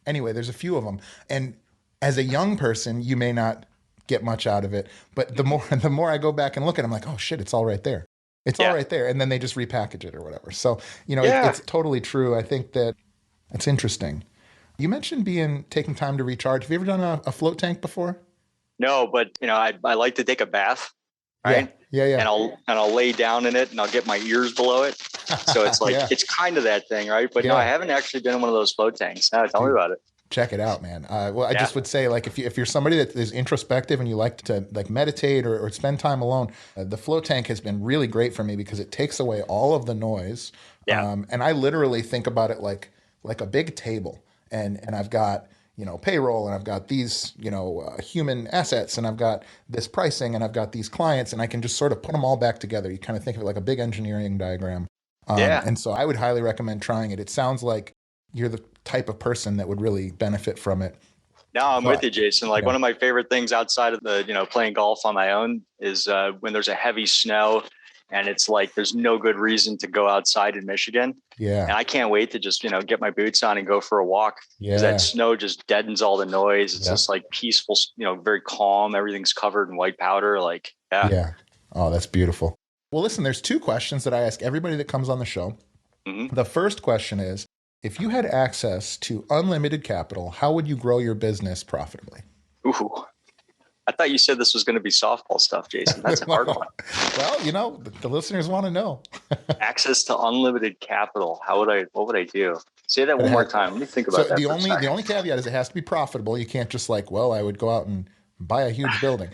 there's a few of them. And as a young person, you may not get much out of it. But the more I go back and look at it, I'm like, oh shit, it's all right there. It's all right there. And then they just repackage it or whatever. So, it's totally true. I think that that's interesting. You mentioned taking time to recharge. Have you ever done a float tank before? No, but, I like to take a bath. Right. Yeah. And I'll lay down in it and I'll get my ears below it. So it's like, it's kind of that thing. Right. But no, I haven't actually been in one of those float tanks. Tell me about it. Check it out, man. I just would say, like, if you're somebody that is introspective and you like to like meditate or spend time alone, the float tank has been really great for me because it takes away all of the noise. And I literally think about it like a big table, and I've got, payroll, and I've got these, human assets, and I've got this pricing, and I've got these clients, and I can just sort of put them all back together. You kind of think of it like a big engineering diagram. And so I would highly recommend trying it. It sounds like you're the type of person that would really benefit from it. No, I'm with you, Jason. Like one of my favorite things outside of the, playing golf on my own is when there's a heavy snow and it's like there's no good reason to go outside in Michigan. Yeah. And I can't wait to just, get my boots on and go for a walk. Because that snow just deadens all the noise. It's just like peaceful, very calm. Everything's covered in white powder. Like, Yeah. Oh, that's beautiful. Well, listen, there's 2 questions that I ask everybody that comes on the show. Mm-hmm. The first question is, if you had access to unlimited capital, how would you grow your business profitably? Ooh. I thought you said this was going to be softball stuff, Jason. That's a hard one. Well, the listeners want to know. Access to unlimited capital. What would I do? Say that one more time. Let me think about that. The only caveat is it has to be profitable. You can't just I would go out and buy a huge building.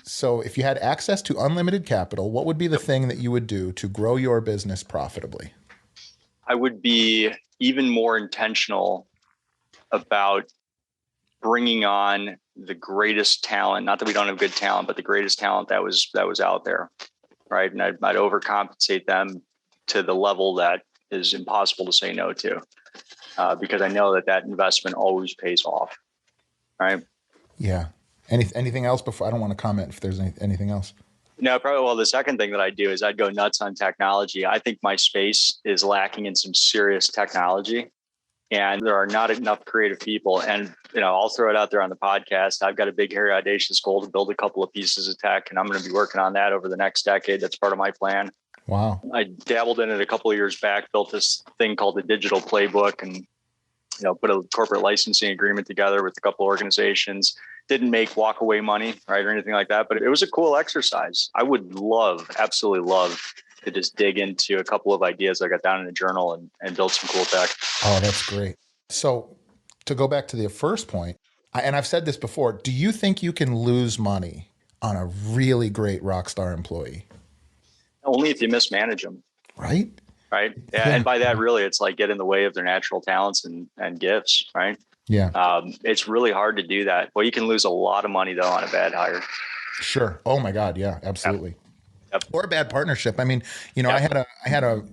So if you had access to unlimited capital, what would be the thing that you would do to grow your business profitably? I would be even more intentional about bringing on the greatest talent, not that we don't have good talent, but the greatest talent that was out there. Right. And I'd overcompensate them to the level that is impossible to say no to, because I know that investment always pays off. Right. Yeah. Anything else before? I don't want to comment if there's anything else. No, probably. Well, the second thing that I do is I'd go nuts on technology. I think my space is lacking in some serious technology, and there are not enough creative people. And, I'll throw it out there on the podcast. I've got a big, hairy, audacious goal to build a couple of pieces of tech, and I'm going to be working on that over the next decade. That's part of my plan. Wow. I dabbled in it a couple of years back, built this thing called the Digital Playbook, and, put a corporate licensing agreement together with a couple of organizations. Didn't make walkaway money, right, or anything like that, but it was a cool exercise. I would absolutely love to just dig into a couple of ideas I got down in a journal and build some cool tech. Oh, that's great. So to go back to the first point, and I've said this before, do you think you can lose money on a really great rock star employee? Only if you mismanage them. Right? Right. Yeah. And by that, really, it's like get in the way of their natural talents and gifts, right? Yeah. It's really hard to do that. Well, you can lose a lot of money, though, on a bad hire. Sure. Oh, my God. Yeah, absolutely. Yep. Or a bad partnership. I mean, Yep. I had a,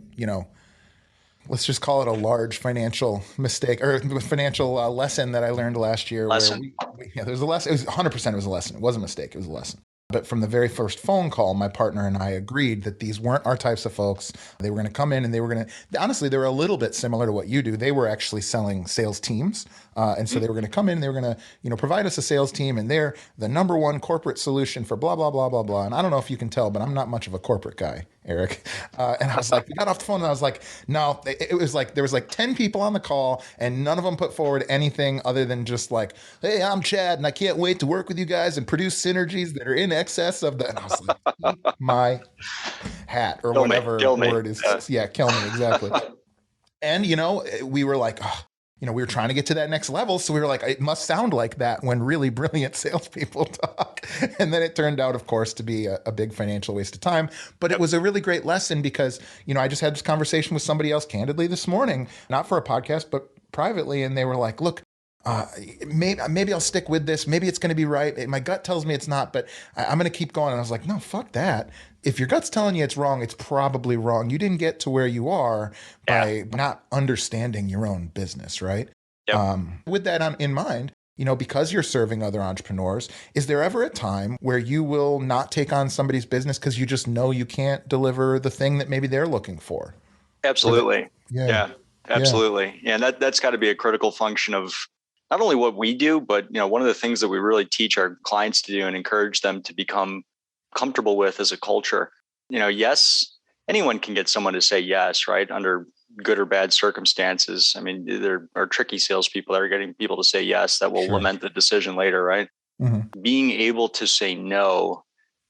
let's just call it a large financial mistake or financial lesson that I learned last year. Lesson. Where there's a lesson. It was 100%. It was a lesson. It wasn't a mistake. It was a lesson. But from the very first phone call, my partner and I agreed that these weren't our types of folks. They were going to come in and they were going to, honestly, they were a little bit similar to what you do. They were actually selling sales teams. And so they were going to come in and they were going to, provide us a sales team, and they're the number one corporate solution for blah, blah, blah, blah, blah. And I don't know if you can tell, but I'm not much of a corporate guy, Erik. And I was like, we got off the phone and I was like, no, it was like, there was like 10 people on the call and none of them put forward anything other than just like, hey, I'm Chad and I can't wait to work with you guys and produce synergies that are in excess of the, and I was like, eat my hat or whatever word is. Yeah, kill me. Exactly. And, we were like, oh, we were trying to get to that next level. So we were like, it must sound like that when really brilliant salespeople talk. And then it turned out, of course, to be a big financial waste of time. But it was a really great lesson because, I just had this conversation with somebody else candidly this morning, not for a podcast, but privately. And they were like, look, maybe I'll stick with this. Maybe it's going to be right. My gut tells me it's not, but I'm going to keep going. And I was like, no, fuck that. If your gut's telling you it's wrong, it's probably wrong. You didn't get to where you are by not understanding your own business, right? Yep. With that in mind, because you're serving other entrepreneurs, is there ever a time where you will not take on somebody's business because you just know you can't deliver the thing that maybe they're looking for? Absolutely. Yeah, absolutely. Yeah. And that's got to be a critical function of not only what we do, but, one of the things that we really teach our clients to do and encourage them to become comfortable with as a culture. Yes, anyone can get someone to say yes, right? Under good or bad circumstances. I mean, there are tricky salespeople that are getting people to say yes that will lament the decision later, right? Mm-hmm. Being able to say no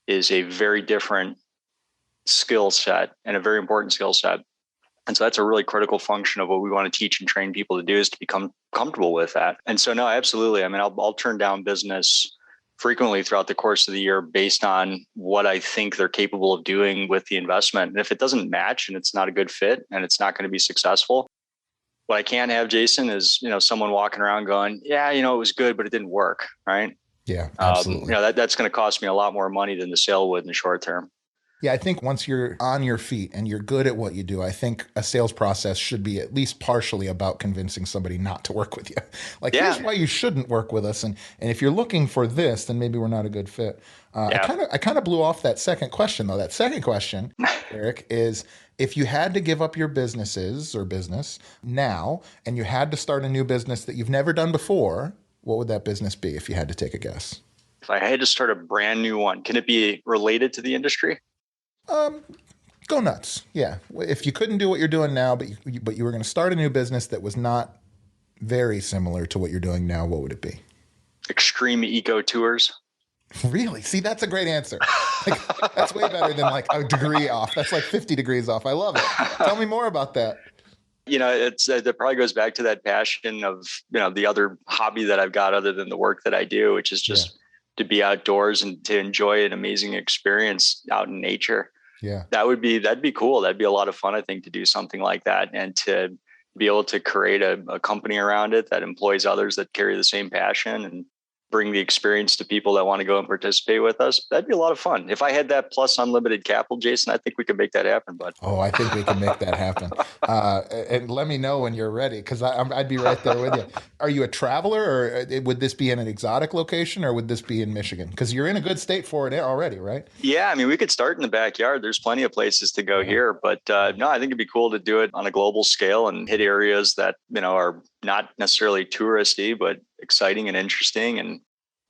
is a very different skill set and a very important skill set. And so that's a really critical function of what we want to teach and train people to do, is to become comfortable with that. And so, no, absolutely. I mean, I'll turn down business frequently throughout the course of the year based on what I think they're capable of doing with the investment. And if it doesn't match and it's not a good fit and it's not going to be successful, what I can't have, Jason, is, someone walking around going, yeah, it was good, but it didn't work. Right. Yeah, absolutely. That's going to cost me a lot more money than the sale would in the short term. Yeah, I think once you're on your feet and you're good at what you do, I think a sales process should be at least partially about convincing somebody not to work with you. Like, here's why you shouldn't work with us. And if you're looking for this, then maybe we're not a good fit. I kind of blew off that second question, though. That second question, Erik, is if you had to give up your businesses or business now and you had to start a new business that you've never done before, what would that business be if you had to take a guess? If I had to start a brand new one, can it be related to the industry? Go nuts. Yeah. If you couldn't do what you're doing now, but you were going to start a new business that was not very similar to what you're doing now, what would it be? Extreme eco tours. Really? See, that's a great answer. Like, that's way better than like a degree off. That's like 50 degrees off. I love it. Tell me more about that. It probably goes back to that passion of, the other hobby that I've got other than the work that I do, which is just to be outdoors and to enjoy an amazing experience out in nature. Yeah, that'd be cool. That'd be a lot of fun, I think, to do something like that and to be able to create a company around it that employs others that carry the same passion. And bring the experience to people that want to go and participate with us. That'd be a lot of fun. If I had that plus unlimited capital, Jason, I think we could make that happen, bud. Oh, I think we can make that happen. And let me know when you're ready, because I'd be right there with you. Are you a traveler, or would this be in an exotic location, or would this be in Michigan? Because you're in a good state for it already, right? Yeah, I mean, we could start in the backyard. There's plenty of places to go here, but no, I think it'd be cool to do it on a global scale and hit areas that, are not necessarily touristy, but exciting and interesting and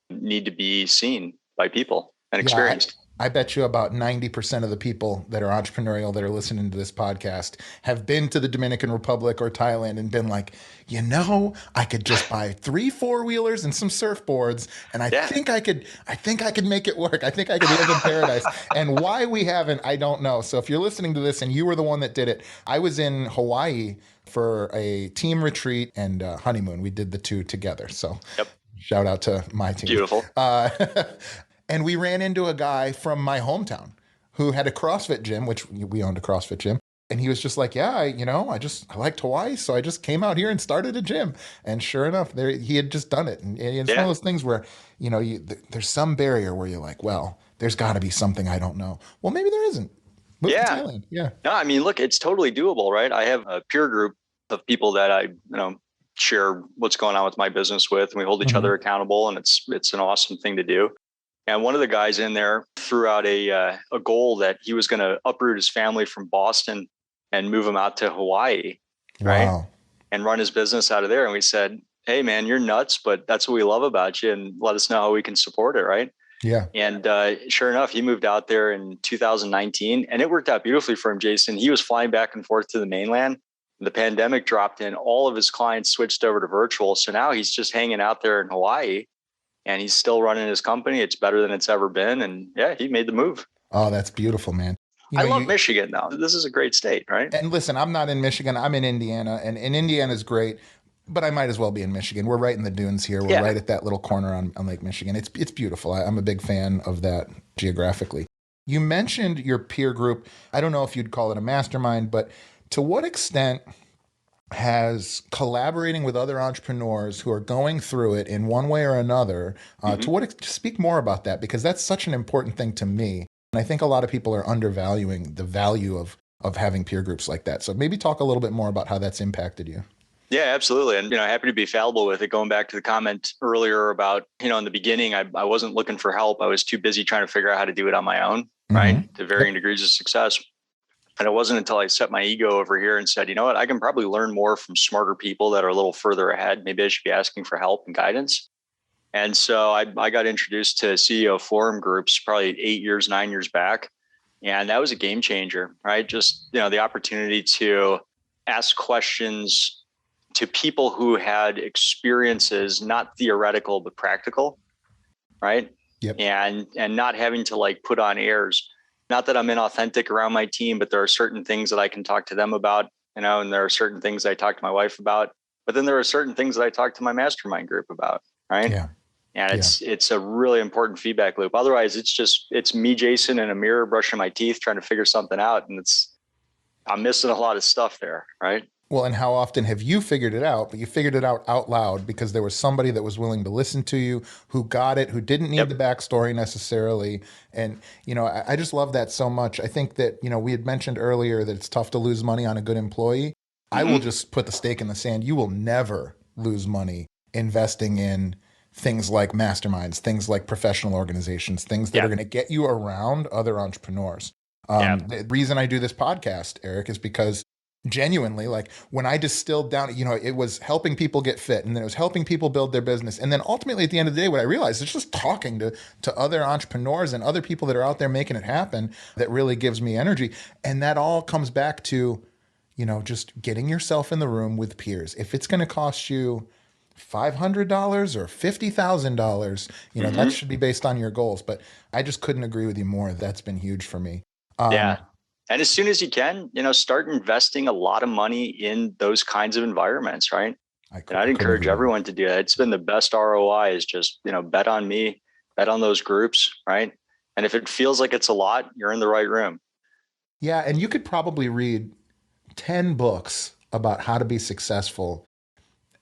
need to be seen by people and experienced. I bet you about 90% of the people that are entrepreneurial that are listening to this podcast have been to the Dominican Republic or Thailand and been like, I could just buy 3 4-wheelers and some surfboards, and I think I could make it work. I think I could live in paradise. And why we haven't, I don't know. So if you're listening to this and you were the one that did it, I was in Hawaii for a team retreat and honeymoon. We did the two together. So shout out to my team. Beautiful. And we ran into a guy from my hometown who had a CrossFit gym, which we owned a CrossFit gym. And he was just like, I liked Hawaii, so I just came out here and started a gym. And sure enough, he had just done it. And it's one of those things where, there's some barrier where you're like, well, there's got to be something I don't know. Well, maybe there isn't. Move to Thailand. Yeah. No, I mean, look, it's totally doable, right? I have a peer group of people that I, share what's going on with my business with, and we hold each other accountable, and it's an awesome thing to do. And one of the guys in there threw out a goal that he was going to uproot his family from Boston and move him out to Hawaii, right? Wow. And run his business out of there. And we said, hey, man, you're nuts, but that's what we love about you, and let us know how we can support it, right? Yeah. And sure enough, he moved out there in 2019, and it worked out beautifully for him, Jason. He was flying back and forth to the mainland. The pandemic dropped in. All of his clients switched over to virtual. So now he's just hanging out there in Hawaii. And he's still running his company. It's better than it's ever been. And he made the move. Oh, that's beautiful, man. I love Michigan, though. This is a great state, right? And listen, I'm not in Michigan. I'm in Indiana. And Indiana is great, but I might as well be in Michigan. We're right in the dunes here. We're right at that little corner on Lake Michigan. It's beautiful. I'm a big fan of that geographically. You mentioned your peer group. I don't know if you'd call it a mastermind, but to what extent has collaborating with other entrepreneurs who are going through it in one way or another, speak more about that, because that's such an important thing to me. And I think a lot of people are undervaluing the value of having peer groups like that. So maybe talk a little bit more about how that's impacted you. Yeah, absolutely. And, happy to be fallible with it. Going back to the comment earlier about, in the beginning, I wasn't looking for help. I was too busy trying to figure out how to do it on my own, right? To varying degrees of success. And it wasn't until I set my ego over here and said, you know what, I can probably learn more from smarter people that are a little further ahead. Maybe I should be asking for help and guidance. And so I got introduced to CEO forum groups probably 9 years back. And that was a game changer, right? Just, the opportunity to ask questions to people who had experiences, not theoretical, but practical, right? Yep. And not having to put on airs. Not that I'm inauthentic around my team, but there are certain things that I can talk to them about, and there are certain things I talk to my wife about, but then there are certain things that I talk to my mastermind group about. Right. Yeah. And it's a really important feedback loop. Otherwise it's me, Jason, in a mirror, brushing my teeth, trying to figure something out. And I'm missing a lot of stuff there. Right. Well, and how often have you figured it out, but you figured it out loud because there was somebody that was willing to listen to you, who got it, who didn't need the backstory necessarily. And, I just love that so much. I think that, we had mentioned earlier that it's tough to lose money on a good employee. I will just put the stake in the sand. You will never lose money investing in things like masterminds, things like professional organizations, things that are going to get you around other entrepreneurs. The reason I do this podcast, Erik, is because genuinely, when I distilled down, it was helping people get fit, and then it was helping people build their business. And then ultimately at the end of the day, what I realized is just talking to other entrepreneurs and other people that are out there making it happen that really gives me energy. And that all comes back to, just getting yourself in the room with peers. If it's going to cost you $500 or $50,000, that should be based on your goals. But I just couldn't agree with you more. That's been huge for me. And as soon as you can, start investing a lot of money in those kinds of environments, right? I'd encourage everyone to do that. It's been the best ROI is just, bet on me, bet on those groups, right? And if it feels like it's a lot, you're in the right room. Yeah. And you could probably read 10 books about how to be successful.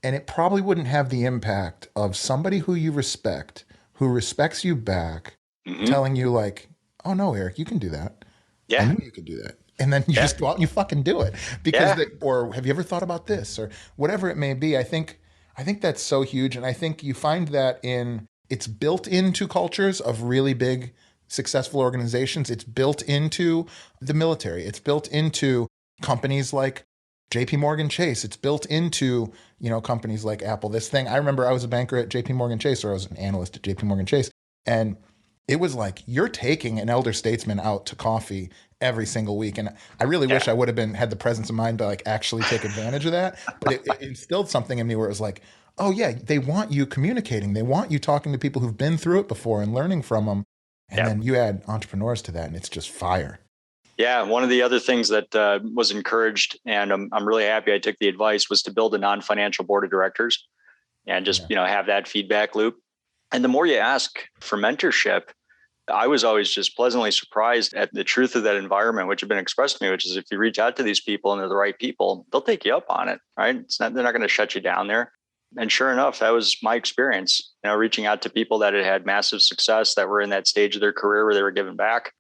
And it probably wouldn't have the impact of somebody who you respect, who respects you back, telling you like, oh no, Erik, you can do that. I Yeah. knew you could do that. And then you just go out and you fucking do it because Yeah. or have you ever thought about this or whatever it may be? I think that's so huge. And I think you find that it's built into cultures of really big, successful organizations. It's built into the military. It's built into companies like JP Morgan Chase. It's built into, companies like Apple. This thing, I remember I was a banker at JP Morgan Chase, or I was an analyst at JP Morgan Chase. And it was like, you're taking an elder statesman out to coffee every single week. And I really wish I would have had the presence of mind to like actually take advantage of that. But it instilled something in me where it was like, oh yeah, they want you communicating. They want you talking to people who've been through it before and learning from them. And then you add entrepreneurs to that and it's just fire. Yeah, one of the other things that was encouraged, and I'm really happy I took the advice, was to build a non-financial board of directors and just have that feedback loop. And the more you ask for mentorship, I was always just pleasantly surprised at the truth of that environment, which had been expressed to me, which is if you reach out to these people and they're the right people, they'll take you up on it, right? They're not going to shut you down there. And sure enough, that was my experience, reaching out to people that had massive success, that were in that stage of their career where they were giving back.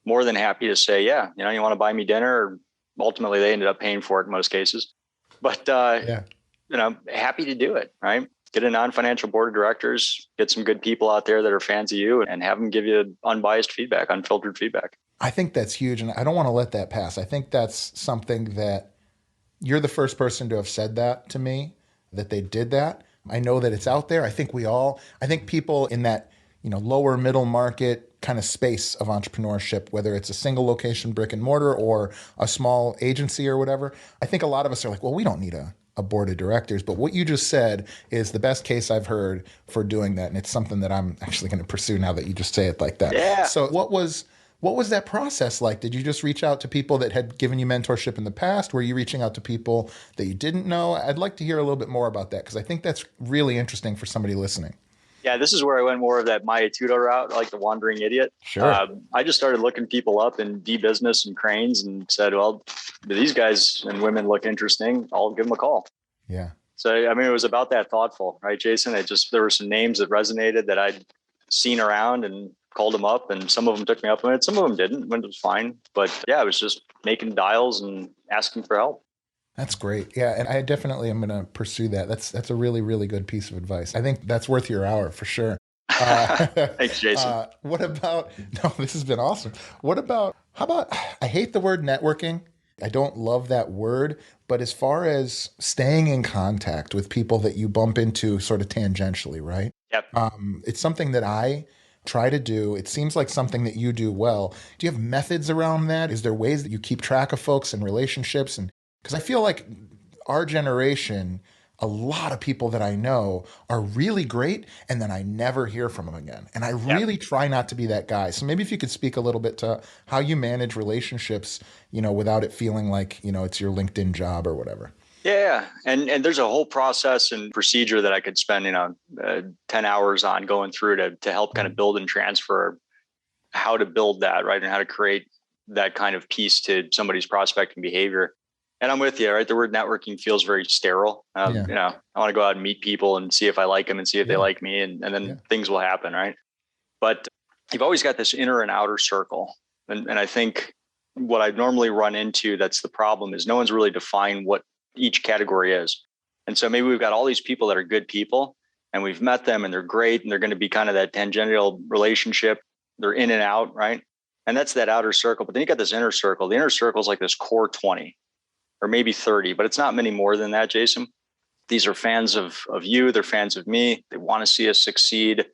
More than happy to say, yeah, you want to buy me dinner? Or ultimately, they ended up paying for it in most cases. But, happy to do it, right? Get a non-financial board of directors, get some good people out there that are fans of you and have them give you unbiased feedback, unfiltered feedback. I think that's huge. And I don't want to let that pass. I think that's something that you're the first person to have said that to me, that they did that. I know that it's out there. I think people in that, lower middle market kind of space of entrepreneurship, whether it's a single location brick and mortar or a small agency or whatever, I think a lot of us are like, well, we don't need a board of directors. But what you just said is the best case I've heard for doing that. And it's something that I'm actually going to pursue now that you just say it like that. Yeah. So what was that process like? Did you just reach out to people that had given you mentorship in the past? Were you reaching out to people that you didn't know? I'd like to hear a little bit more about that because I think that's really interesting for somebody listening. Yeah, this is where I went more of that Maya Tudo route, like the wandering idiot. Sure. I just started looking people up in D business and cranes and said, well, do these guys and women look interesting? I'll give them a call. Yeah. So, it was about that thoughtful, right, Jason? There were some names that resonated that I'd seen around and called them up, and some of them took me up on it. Some of them didn't, when it was fine. But yeah, I was just making dials and asking for help. That's great. Yeah. And I definitely am going to pursue that. That's a really, really good piece of advice. I think that's worth your hour for sure. Thanks, Jason. This has been awesome. How about, I hate the word networking. I don't love that word, but as far as staying in contact with people that you bump into sort of tangentially, right? Yep. It's something that I try to do. It seems like something that you do well. Do you have methods around that? Is there ways that you keep track of folks and relationships? And because I feel like our generation, a lot of people that I know are really great, and then I never hear from them again. And I really try not to be that guy. So maybe if you could speak a little bit to how you manage relationships, without it feeling like, it's your LinkedIn job or whatever. Yeah. And there's a whole process and procedure that I could spend, 10 hours on going through to help kind of build and transfer how to build that, right? And how to create that kind of piece to somebody's prospecting behavior. And I'm with you, right? The word networking feels very sterile. I want to go out and meet people and see if I like them and see if they like me, and then things will happen, right? But you've always got this inner and outer circle. And I think what I normally run into, that's the problem, is no one's really defined what each category is. And so maybe we've got all these people that are good people and we've met them and they're great and they're going to be kind of that tangential relationship. They're in and out, right? And that's that outer circle. But then you got this inner circle. The inner circle is like this core 20 or maybe 30, but it's not many more than that, Jason. These are fans of you. They're fans of me. They want to see us succeed.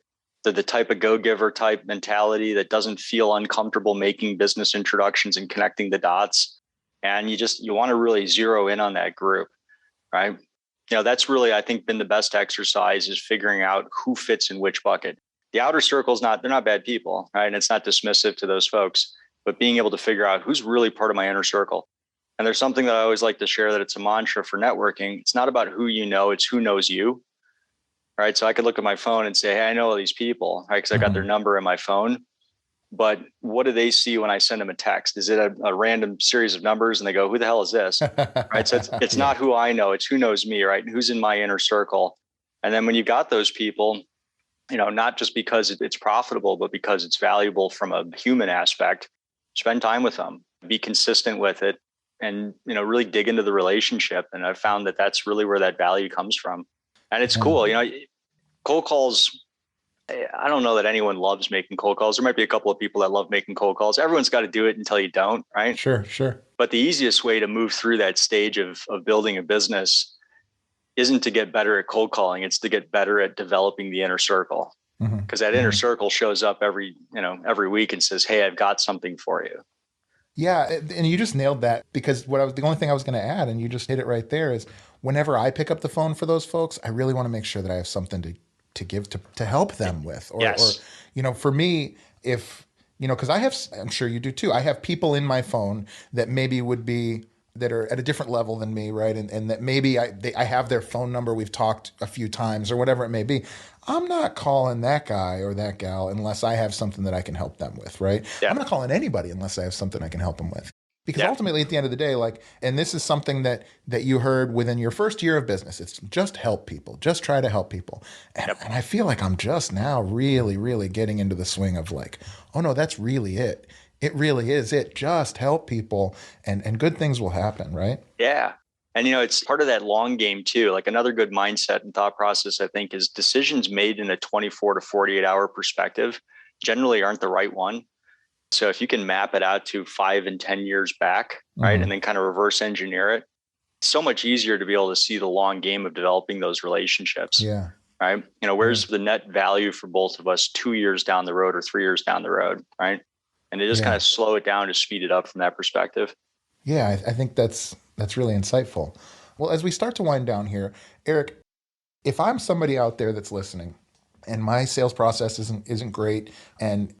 They're the type of go-giver type mentality that doesn't feel uncomfortable making business introductions and connecting the dots. And you want to really zero in on that group, right? That's really, I think, been the best exercise, is figuring out who fits in which bucket. The outer circle they're not bad people, right? And it's not dismissive to those folks, but being able to figure out who's really part of my inner circle. And there's something that I always like to share, that it's a mantra for networking. It's not about who you know, it's who knows you. Right. So I could look at my phone and say, hey, I know all these people, right? Because I got their number in my phone. But what do they see when I send them a text? Is it a random series of numbers and they go, who the hell is this? Right. So it's not who I know, it's who knows me, right? And who's in my inner circle. And then when you got those people, not just because it's profitable, but because it's valuable from a human aspect, spend time with them, be consistent with it, and, really dig into the relationship. And I've found that that's really where that value comes from. And it's cool. Cold calls, I don't know that anyone loves making cold calls. There might be a couple of people that love making cold calls. Everyone's got to do it until you don't, right? Sure. But the easiest way to move through that stage of building a business isn't to get better at cold calling. It's to get better at developing the inner circle. Because that inner circle shows up every week and says, hey, I've got something for you. Yeah. And you just nailed that, because the only thing I was going to add, and you just hit it right there, is whenever I pick up the phone for those folks, I really want to make sure that I have something to give to help them with. Or for me, if, because I'm sure you do too, I have people in my phone that maybe that are at a different level than me, right? And that maybe I have their phone number, we've talked a few times or whatever it may be. I'm not calling that guy or that gal unless I have something that I can help them with, right? Yeah. I'm not calling anybody unless I have something I can help them with. Because ultimately, at the end of the day, and this is something that you heard within your first year of business, it's just help people, just try to help people. And I feel like I'm just now really, really getting into the swing of oh no, that's really it. It really is it. Just help people and good things will happen, right? Yeah. And, it's part of that long game too. Another good mindset and thought process, I think, is decisions made in a 24 to 48 hour perspective generally aren't the right one. So if you can map it out to 5 and 10 years back, right, and then kind of reverse engineer it, it's so much easier to be able to see the long game of developing those relationships. Yeah. Right. Where's the net value for both of us 2 years down the road or 3 years down the road, right? And to just kind of slow it down to speed it up from that perspective. Yeah, I think that's really insightful. Well, as we start to wind down here, Erik, if I'm somebody out there that's listening and my sales process isn't great, and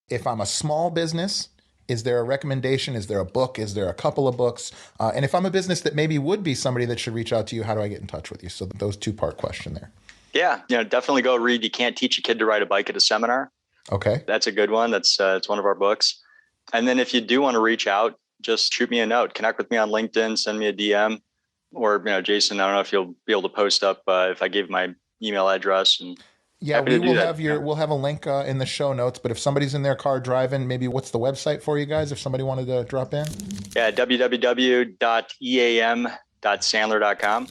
if I'm a small business, is there a recommendation? Is there a book? Is there a couple of books? And if I'm a business that maybe would be somebody that should reach out to you, how do I get in touch with you? So those 2-part question there. Yeah, definitely go read You Can't Teach a Kid to Ride a Bike at a Seminar. Okay. That's a good one. It's one of our books. And then if you do want to reach out, just shoot me a note, connect with me on LinkedIn, send me a DM, or, Jason, I don't know if you'll be able to post up if I give my email address. And yeah, we'll have a link in the show notes, but if somebody's in their car driving, maybe what's the website for you guys if somebody wanted to drop in? Yeah, www.eam.sandler.com.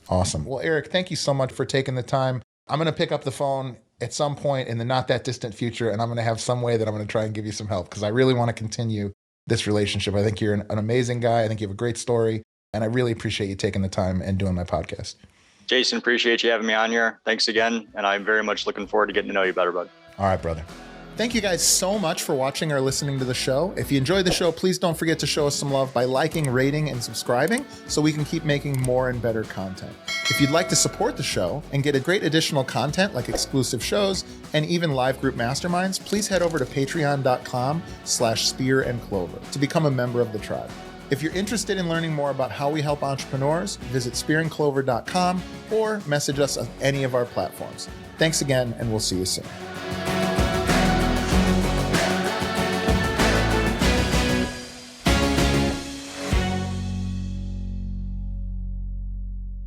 Awesome. Well, Erik, thank you so much for taking the time. I'm going to pick up the phone at some point in the not that distant future, and I'm going to have some way that I'm going to try and give you some help, because I really want to continue this relationship. I think you're an amazing guy. I think you have a great story, and I really appreciate you taking the time and doing my podcast. Jason, appreciate you having me on here. Thanks again. And I'm very much looking forward to getting to know you better, bud. All right, brother. Thank you guys so much for watching or listening to the show. If you enjoyed the show, please don't forget to show us some love by liking, rating, and subscribing so we can keep making more and better content. If you'd like to support the show and get a great additional content like exclusive shows and even live group masterminds, please head over to patreon.com/Spear and Clover to become a member of the tribe. If you're interested in learning more about how we help entrepreneurs, visit spearandclover.com or message us on any of our platforms. Thanks again, and we'll see you soon.